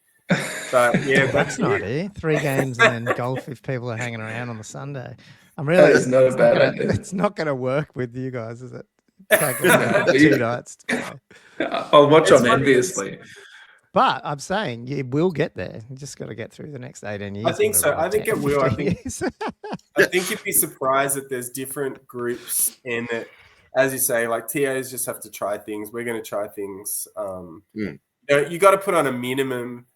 But yeah, that's not it. 3 games and then golf if people are hanging around on the Sunday. I'm really. That is not a bad idea. It's not going to work with you guys, is it? Take 2 nights. I'll watch on enviously. But I'm saying you will get there. You just got to get through the next 18 years. I think so. I think it will. I think you'd be surprised that there's different groups and that, as you say, like TAs just have to try things. We're going to try things. You got to put on a minimum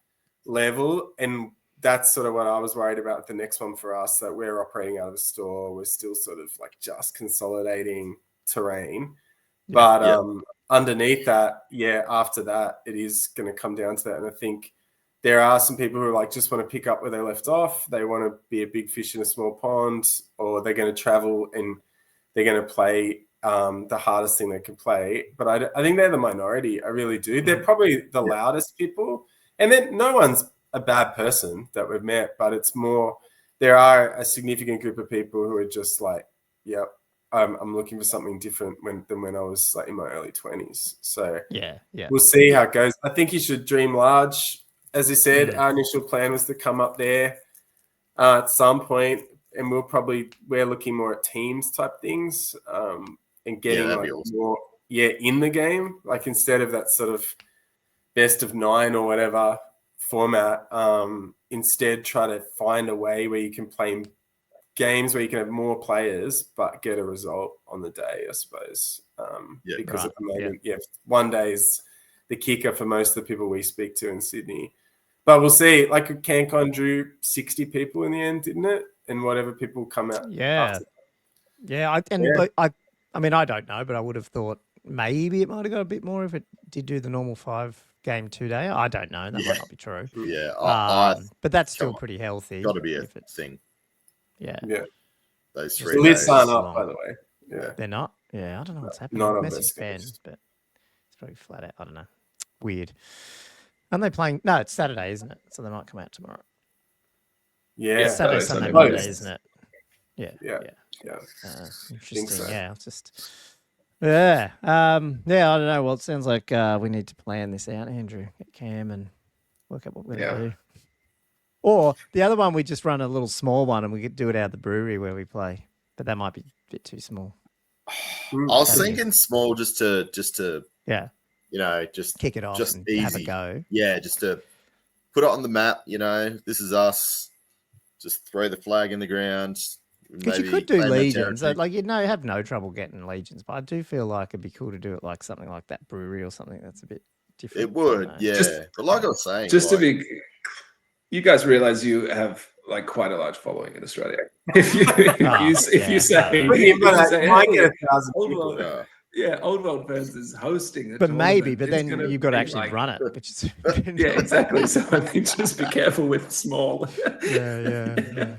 level, and that's sort of what I was worried about the next one for us, that we're operating out of a store. We're still sort of like just consolidating terrain. But underneath that, after that, it is going to come down to that. And I think there are some people who like just want to pick up where they left off. They want to be a big fish in a small pond, or they're going to travel and they're going to play the hardest thing they can play. But I think they're the minority. I really do. They're probably the loudest people. And then no one's a bad person that we've met, but it's more, there are a significant group of people who are just like, I'm looking for something different than when I was like in my early 20s. So we'll see how it goes. I think you should dream large. As I said, our initial plan was to come up there at some point, and we're looking more at teams type things and getting awesome. More in the game, like instead of that sort of best of 9 or whatever format. Instead, try to find a way where you can play games where you can have more players but get a result on the day, I suppose. Because at the moment, one day is the kicker for most of the people we speak to in Sydney. But we'll see. Like CanCon drew 60 people in the end, didn't it? And whatever people come out. After. I mean, I don't know, but I would have thought maybe it might have got a bit more if it did do the normal 5-game 2-day. I don't know. That might not be true. But that's still pretty healthy. Got to be a thing. Yeah. Those the lists aren't up, by the way. Yeah. They're not? Yeah, I don't know what's happening. Not on Message fans, but it's probably flat out. I don't know. Weird. Aren't they playing? No, it's Saturday, isn't it? So they might come out tomorrow. Yeah. It's Saturday, Sunday, Monday, isn't it? Yeah. Interesting. So. Yeah. I don't know. Well, it sounds like we need to plan this out, Andrew. Get Cam and work out what we're going to do. Or the other one, we just run a little small one and we could do it out of the brewery where we play. But that might be a bit too small. I was thinking small just to just kick it off, just and easy. have a go. Yeah, just to put it on the map. This is us. Just throw the flag in the ground. Because you could do legions, like have no trouble getting legions. But I do feel like it'd be cool to do it like something like that brewery or something that's a bit different. It would, but like I was saying, to be, you guys realize you have like quite a large following in Australia. If you say, might get 1,000 people. Yeah, Old World versus hosting. But maybe, but then you've got to actually run it, which is yeah, exactly. So I think just be careful with small. yeah.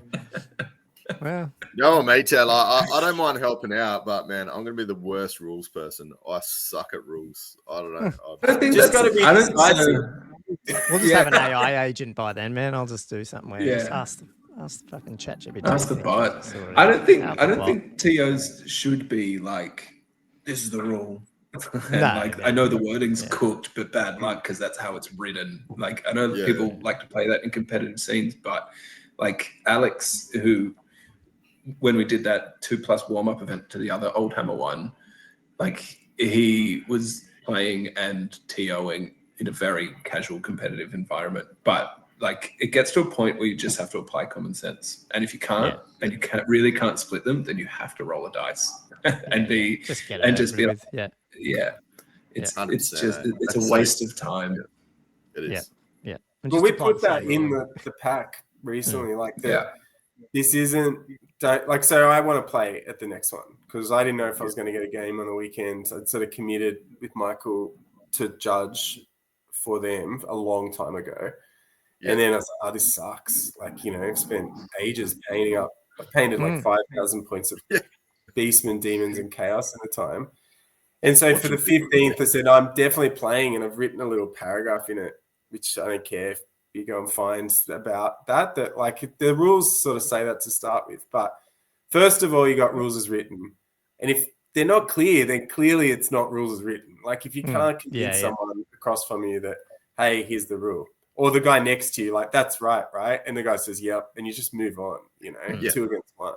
Well, no, mate, I don't mind helping out, but man, I'm gonna be the worst rules person. I suck at rules. I don't know. I think just got to be decisive. We'll just have an AI agent by then, man. I'll just do something where you just ask the fucking ChatGPT. Ask the bot. I don't think TOs should be like, this is the rule. And I know the wording's cooked, but bad luck because that's how it's written. Like, I know that people like to play that in competitive scenes, but like Alex, who when we did that 2+ warm-up event to the other Old Hammer one, like he was playing and TOing in a very casual competitive environment, but like it gets to a point where you just have to apply common sense, and if you can't and you can't split them, then you have to roll a dice and be just get and just be with. It's a waste of time. It is. Yeah. Well, we put that in the pack recently, like that. This isn't like, so I want to play at the next one because I didn't know if I was going to get a game on the weekend. I'd sort of committed with Michael to judge for them a long time ago. And then I was like, oh, this sucks. Like, I've spent ages painting up. I painted like 5,000 points of Beastmen, Demons, and Chaos at the time. And so for the 15th, I said, I'm definitely playing, and I've written a little paragraph in it, which I don't care if you go and find about that like the rules sort of say that to start with. But first of all, you got rules as written. And if they're not clear, then clearly it's not rules as written. Like if you can't convince someone across from you that, hey, here's the rule, or the guy next to you, like, that's right? And the guy says, yep. And you just move on, 2 against 1.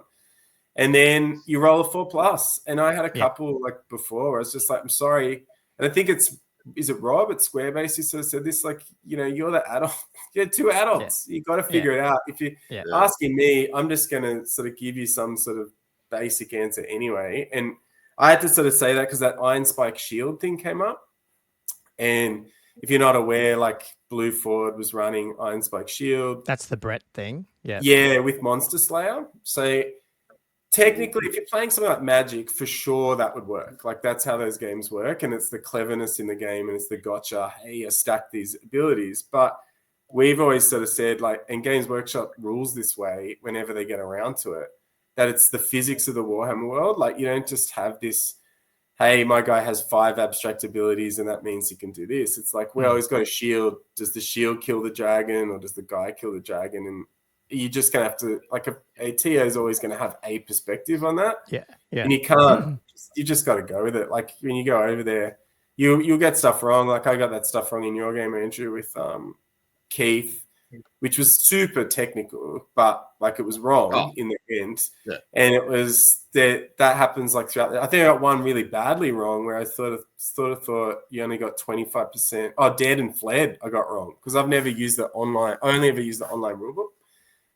And then you roll a 4+. And I had a couple like before where I was just like, I'm sorry. And I think is it Rob at Squarebase who sort of said this, like, you're the adult. You're 2 adults. You got to figure it out. If you're asking me, I'm just going to sort of give you some sort of basic answer anyway. And I had to sort of say that because that Iron Spike Shield thing came up. And if you're not aware, like Blue Ford was running Iron Spike Shield. That's the Brett thing. Yeah. Yeah, with Monster Slayer. So technically, if you're playing something like Magic, for sure that would work. Like that's how those games work. And it's the cleverness in the game and it's the gotcha, hey, I stack these abilities. But we've always sort of said, like, and Games Workshop rules this way whenever they get around to it, that it's the physics of the Warhammer world. Like you don't just have this, hey, my guy has 5 abstract abilities and that means he can do this. It's like, well, he's got a shield. Does the shield kill the dragon or does the guy kill the dragon? And you're just going to have to, like a TO is always going to have a perspective on that. Yeah. And you can't, you just got to go with it. Like when you go over there, you'll get stuff wrong. Like I got that stuff wrong in your game, Andrew, with Keith, which was super technical, but like it was wrong in the end. Yeah. And it was that happens like throughout. I think I got one really badly wrong where I thought you only got 25%. Oh, Dead and Fled I got wrong because I've never used the online. I only ever used the online rulebook.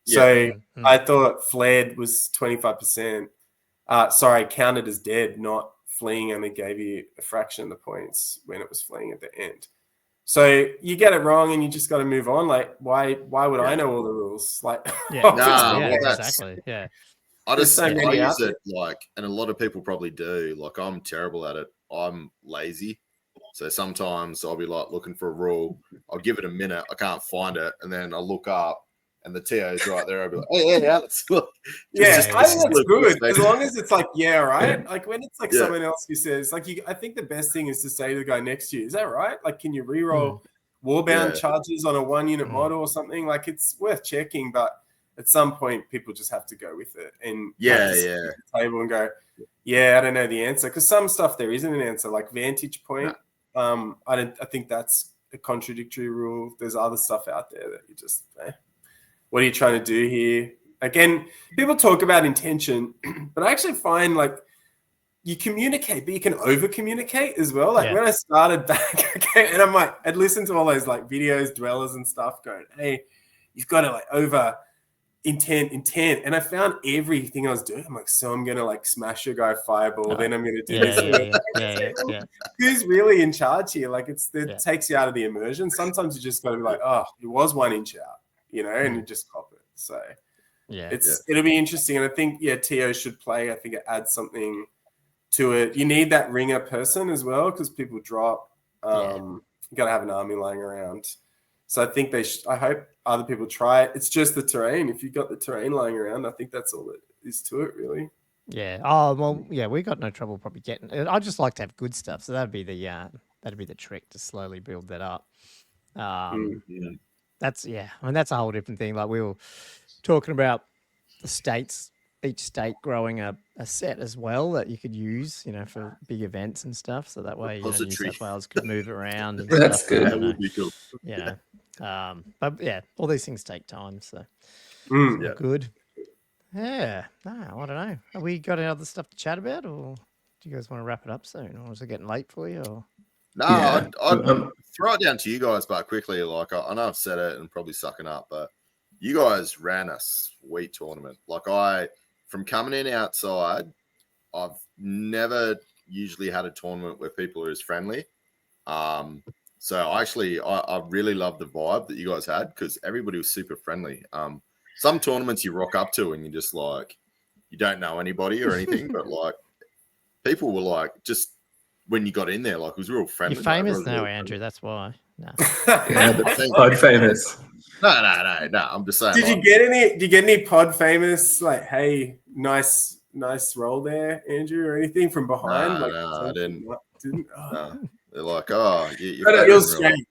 So I thought Fled was 25%. Counted as dead, not fleeing only gave you a fraction of the points when it was fleeing at the end. So you get it wrong and you just got to move on. Like, why would I know all the rules? Like, exactly. Yeah. I use it like, and a lot of people probably do. Like, I'm terrible at it. I'm lazy. So sometimes I'll be like looking for a rule. I'll give it a minute. I can't find it. And then I'll look up and the TO's right there. I'll be like, hey, Alex, look. I think that's good. As long as it's like, right. Like when it's like someone else who says, like, I think the best thing is to say to the guy next to you, is that right? Like, can you reroll Warbound charges on a 1-unit model or something? Like, it's worth checking, but at some point people just have to go with it and at the table and go, I don't know the answer. Because some stuff there isn't an answer, like Vantage Point. I think that's a contradictory rule. There's other stuff out there that you just what are you trying to do here? Again, people talk about intention, but I actually find like you communicate, but you can over communicate as well. Like when I started back, and I'm like, I'd listen to all those like videos, dwellers and stuff going, hey, you've got to like over intent. And I found everything I was doing. I'm like, so I'm going to like smash your guy fireball. Then I'm going to do this. Who's really in charge here? Like it takes you out of the immersion. Sometimes you just got to be like, oh, it was 1 inch out. And you just cop it. So it'll be interesting. And I think, TO should play. I think it adds something to it. You need that ringer person as well because people drop. You got to have an army lying around. So I think I hope other people try it. It's just the terrain. If you've got the terrain lying around, I think that's all it is to it, really. Yeah. Oh well. Yeah, we got no trouble probably getting it. I just like to have good stuff, so that'd be the trick to slowly build that up. That's I mean, that's a whole different thing. Like we were talking about the states, each state growing a set as well that you could use, for big events and stuff. So that way, New South Wales could move around. And That's stuff, good. That would be cool. But yeah, all these things take time. So good. Yeah. No, I don't know. Have we got any other stuff to chat about, or do you guys want to wrap it up soon, or is it getting late for you? Or? No, I'd throw it down to you guys, but quickly. Like I know I've said it and probably sucking up, but you guys ran a sweet tournament. Like from coming in outside, I've never usually had a tournament where people are as friendly. So I really love the vibe that you guys had because everybody was super friendly. Some tournaments you rock up to and you just like, you don't know anybody or anything, but like people were like, just when you got in there, like it was real friendly. You're famous now, Andrew. That's why. No. Pod famous. No. I'm just saying. Did you get any pod famous? Like, hey, nice roll there, Andrew, or anything from behind? No, I didn't. Oh. No. They're like, oh, you're strange.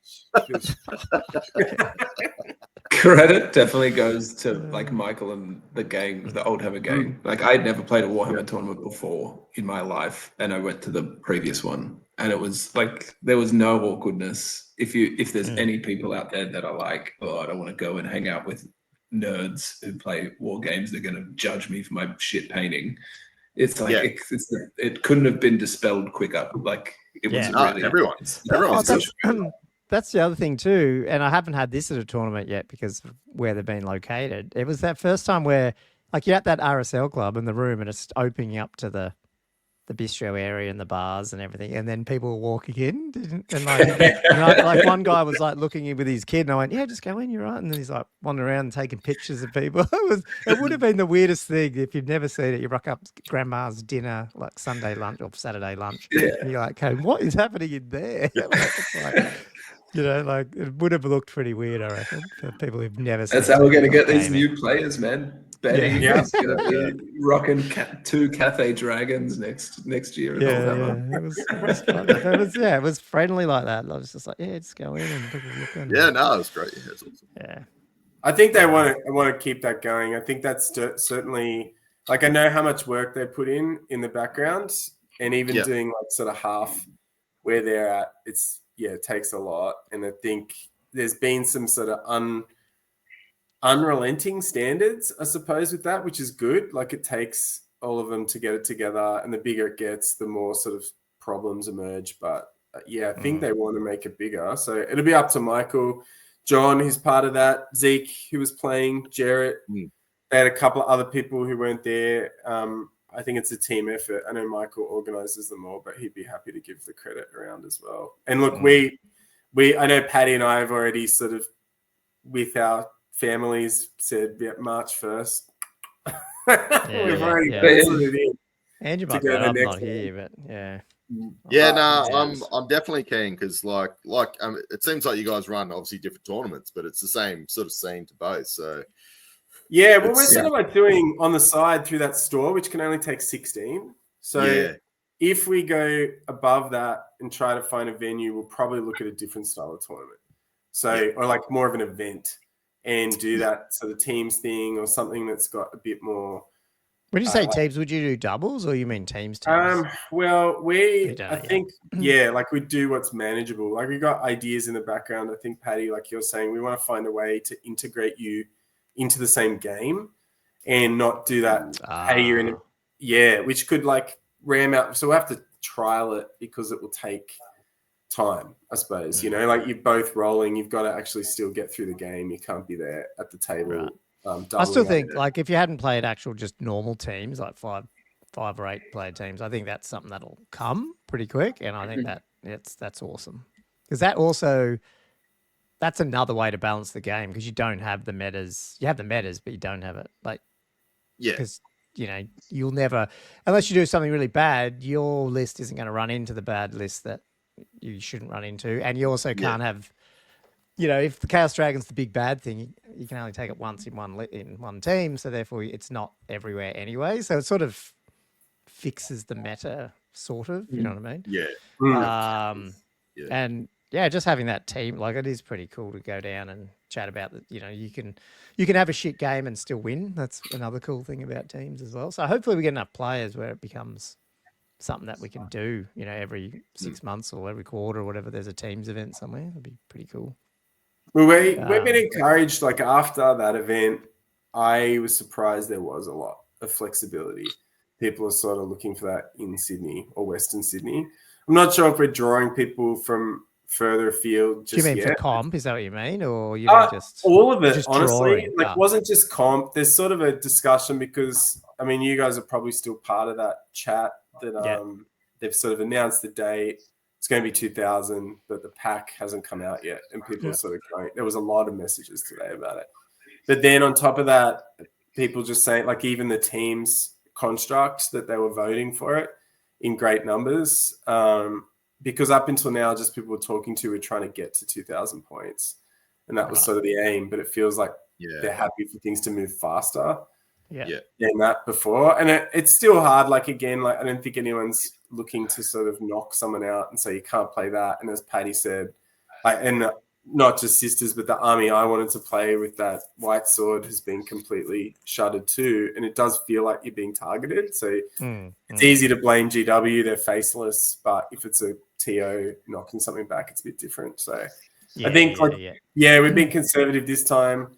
Credit definitely goes to like Michael and the gang, the Old Hammer gang. Like I'd never played a Warhammer tournament before in my life, and I went to the previous one, and it was like there was no awkwardness. If there's any people out there that are like, oh, I don't want to go and hang out with nerds who play war games, they're going to judge me for my shit painting. It's like it couldn't have been dispelled quicker. Like it was really everyone's that's the other thing too, and I haven't had this at a tournament yet because of where they've been located. It was that first time where, like, you're at that RSL club in the room and it's opening up to the bistro area and the bars and everything, and then people were walking in, and like one guy was like looking in with his kid, and I went, "Yeah, just go in, you're right." And then he's like wandering around and taking pictures of people. It would have been the weirdest thing if you'd never seen it. You rock up grandma's dinner, like Sunday lunch or Saturday lunch, and you're like, "Okay, what is happening in there?" Like it would have looked pretty weird, I reckon, for people who've never seen it. That's how we're going to get these new players, man. Betty is going to be rocking 2 Cathay Dragons next year. It was fun. It was friendly like that. I was just like, just go in and people look in. Yeah, no, it was great. Yeah, it's awesome. Yeah. I think they want to keep that going. I think that's certainly, like, I know how much work they put in the background, and even doing like sort of half where they're at, it takes a lot. And I think there's been some sort of unrelenting standards, I suppose, with that, which is good. Like it takes all of them to get it together, and the bigger it gets, the more sort of problems emerge. But I think they want to make it bigger. So it'll be up to Michael, John, who's part of that, Zeke, who was playing, Jarrett. They had a couple of other people who weren't there. I think it's a team effort. I know Michael organizes them all, but he'd be happy to give the credit around as well. And look, I know Paddy and I have already sort of, with our families, said March 1st. We've already penciled it in. Andrew might be I'm not here, but I'm definitely keen because like it seems like you guys run obviously different tournaments, but it's the same sort of scene to both. So we're sort of like doing on the side through that store, which can only take 16. So if we go above that and try to find a venue, we'll probably look at a different style of tournament. So or like more of an event, and do that sort of teams thing or something that's got a bit more. When you say teams, would you do doubles or you mean teams? Well, I think, like we do what's manageable. Like we got ideas in the background. I think, Paddy, like you're saying, we want to find a way to integrate you into the same game and not do that. Hey, you're in which could like ram out. So we'll have to trial it because it will take time, I suppose. Like you're both rolling, you've got to actually still get through the game. You can't be there at the table. Right. I still think, like, if you hadn't played actual just normal teams, like 5 or 8 player teams, I think that's something that'll come pretty quick, and I think that's awesome because that's another way to balance the game because you don't have the metas. You have the metas, but you don't have it. Like, because you'll never, unless you do something really bad, your list isn't going to run into the bad list that you shouldn't run into. And you also can't have, if the Chaos Dragon's the big bad thing, you can only take it once in one team. So therefore it's not everywhere anyway. So it sort of fixes the meta, sort of, you know what I mean? Yeah. And just having that team, like, it is pretty cool to go down and chat about that. You can have a shit game and still win. That's another cool thing about teams as well. So hopefully we get enough players where it becomes something that we can do, every 6 months or every quarter or whatever. There's a teams event somewhere. That'd be pretty cool. Well, we've been encouraged. Like, after that event, I was surprised there was a lot of flexibility. People are sort of looking for that in Sydney or Western Sydney. I'm not sure if we're drawing people from further afield just Do you mean yet. for comp? Is that what you mean? Or you mean just all of it, just honestly? drawing? Like, wasn't just comp. There's sort of a discussion because, I mean, you guys are probably still part of that chat that they've sort of announced the date. It's going to be 2000, but the pack hasn't come out yet. And people are sort of going, there was a lot of messages today about it. But then on top of that, people just saying, like, even the teams construct that they were voting for it in great numbers. Because up until now, just people we're talking to were trying to get to 2,000 points. And that was sort of the aim. But it feels like they're happy for things to move faster than that before. And it's still hard. Like, again, like, I don't think anyone's looking to sort of knock someone out and say you can't play that. And as Paddy said, and not just Sisters, but the army I wanted to play with, that white sword has been completely shuttered too. And it does feel like you're being targeted. So it's easy to blame GW. They're faceless. But if it's a TO knocking something back, it's a bit different. So I think we've been conservative this time.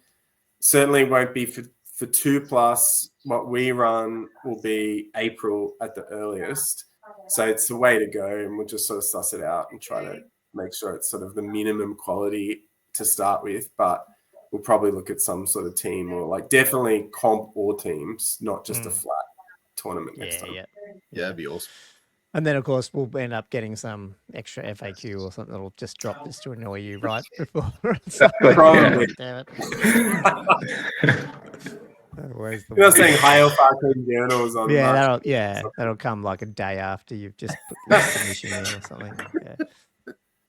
Certainly won't be for 2+. What we run will be April at the earliest. So it's the way to go, and we'll just sort of suss it out and try to make sure it's sort of the minimum quality to start with. But we'll probably look at some sort of team, or like definitely comp or teams, not just a flat tournament next time. Yeah, that'd be awesome. And then, of course, we'll end up getting some extra FAQ or something that'll just drop this to annoy you right before. Probably. Damn it. You're not saying hail fucking journals on that'll come like a day after you've just put the submission in or something. Yeah.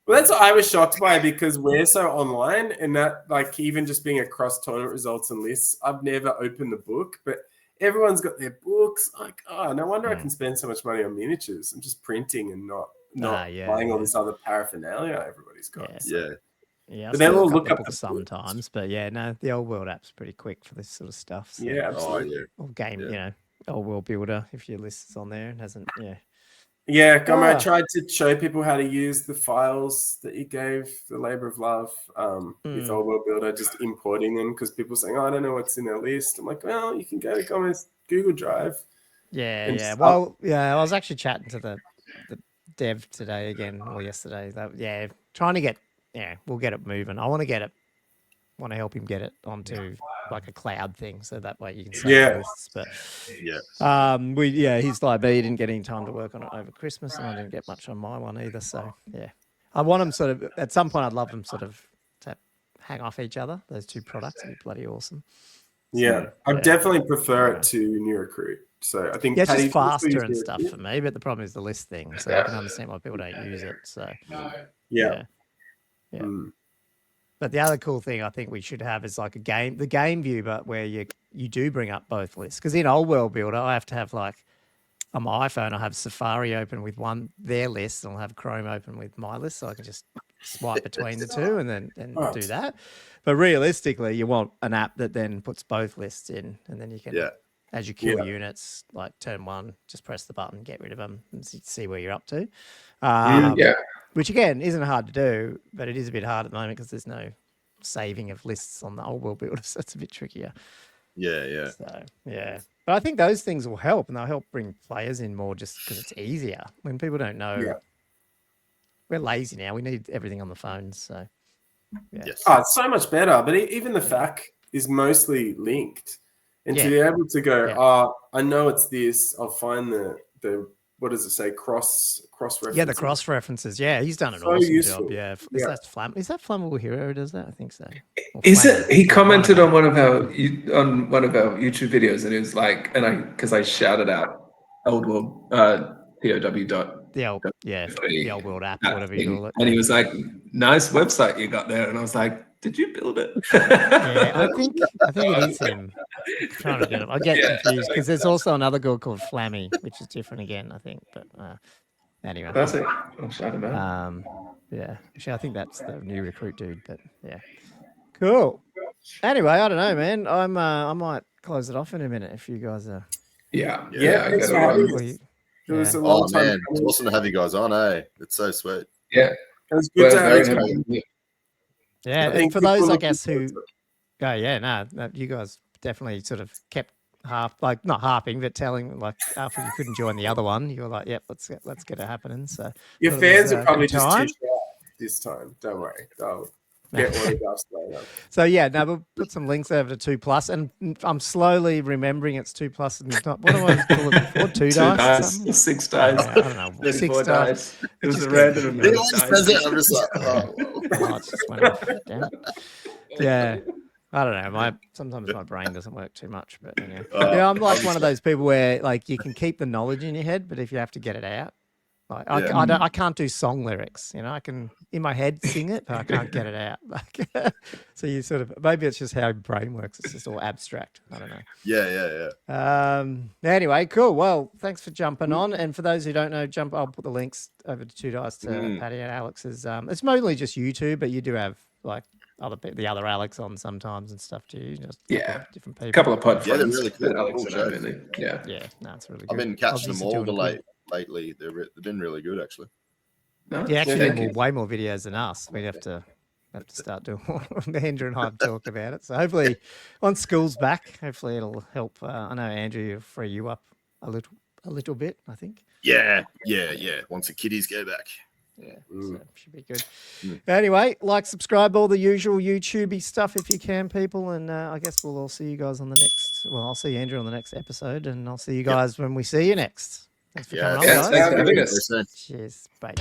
Well, that's what I was shocked by, because we're so online, and that, like, even just being across tournament results and lists, I've never opened the book, but everyone's got their books. Like, no wonder I can spend so much money on miniatures. I'm just printing and not buying all this other paraphernalia everybody's got. Yeah, but they'll all look up sometimes. But the Old World app's pretty quick for this sort of stuff. So. Yeah, absolutely. Or game, Old World Builder, if your list is on there and hasn't, Yeah, Gomer, I tried to show people how to use the files that you gave, the labor of love, with Old World Builder, just importing them, because people are saying, I don't know what's in their list. I'm like, well, you can go to Gomer's Google Drive. Yeah. Well, I was actually chatting to the dev today again, or yesterday. Trying to get, we'll get it moving. I want to help him get it onto like a cloud thing, so that way you can save lists. But he's like me. He didn't get any time to work on it over Christmas, and I didn't get much on my one either. So I want them sort of, at some point I'd love them sort of to hang off each other. Those two products would be bloody awesome. So, I definitely prefer it to New Recruit. So I think it's just faster and stuff for me, but the problem is the list thing. So I can understand why people don't use it. So But the other cool thing I think we should have is like the game view, but where you do bring up both lists. Because in Old World Builder, I have to have, like, on my iPhone, I have Safari open with their list, and I'll have Chrome open with my list, so I can just swipe between the two and then do that. But realistically, you want an app that then puts both lists in, and then you can, as you kill units, like turn one, just press the button, get rid of them, and see where you're up to. Which, again, isn't hard to do, but it is a bit hard at the moment because there's no saving of lists on the Old World Builder, so it's a bit trickier. Yeah. So, but I think those things will help, and they'll help bring players in more just because it's easier. When people don't know, we're lazy now. We need everything on the phones, so. Yes. Oh, it's so much better, but even the FAQ is mostly linked. And to be able to go, I know it's this, I'll find the what does it say? Cross references. Yeah, the cross references. Yeah, he's done an So awesome useful. job. Yeah, Yeah. Is that Flammable Hero who does that? I think so. Or Is it? Flammy. He Yeah, commented one on of them. one of our YouTube videos, and it was like, because I shouted out Old World POW dot The old world app, whatever you call it. and he was like, "Nice website you got there," and I was like, "Did you build it?" Yeah, I think it is him. I'm trying to get him. I get confused because there's also another girl called Flammy, which is different again, I think. But anyway, That's it. I'll shout him out. yeah. Actually, I think that's the new recruit dude. But yeah, cool. Anyway, I don't know, man. I might close it off in a minute if you guys are. Yeah. Thanks for having us. It was a long time. Man, it's awesome to have you guys on. It's so sweet. Yeah, It was good to have you. Yeah, and for those, I guess, who go, you guys definitely sort of kept not harping, but telling, like, after you couldn't join the other one, you were like, yep, let's get it happening. So your fans are probably just too shy this time. Don't worry, they'll get autographs later. So yeah, now we'll put some links over to 2+, and I'm slowly remembering it's 2+ and not, what do I call it before? 2 dice? 6 dice. Yeah, I don't know. 6 dice. It was a random amount of dice. I'm just like, it just went off. Damn it. Yeah. I don't know. Sometimes my brain doesn't work too much, but anyway. I'm like one of those people where, like, you can keep the knowledge in your head, but if you have to get it out, like, I can't do song lyrics. You know, I can in my head sing it, but I can't get it out. Like, so you sort of, maybe it's just how your brain works. It's just all abstract. I don't know. Yeah. Anyway, cool. Well, thanks for jumping on. And for those who don't know, I'll put the links over to 2 Dice to Paddy and Alex's. It's mostly just YouTube, but you do have like the other Alex on sometimes and stuff too. Just different people. A couple of pod Yeah, they're friends. really cool. Alex Cool and I, really. Yeah. Yeah, no, it's really good. I've been catching them all Obviously lately. They've been really good, actually. No? Yeah, actually, Thank more, you. way more videos than us. We'd have to start doing more. Andrew and I have talked about it. So hopefully, once school's back, hopefully it'll help. I know Andrew will free you up a little bit. I think. Yeah. Once the kiddies go back. Yeah, so should be good. Anyway, subscribe, all the usual YouTubey stuff if you can, people. And I guess we'll all see you guys on the next. Well, I'll see Andrew on the next episode, and I'll see you guys when we see you next. Thanks for coming on, guys. Thanks for having us. Cheers. Bye.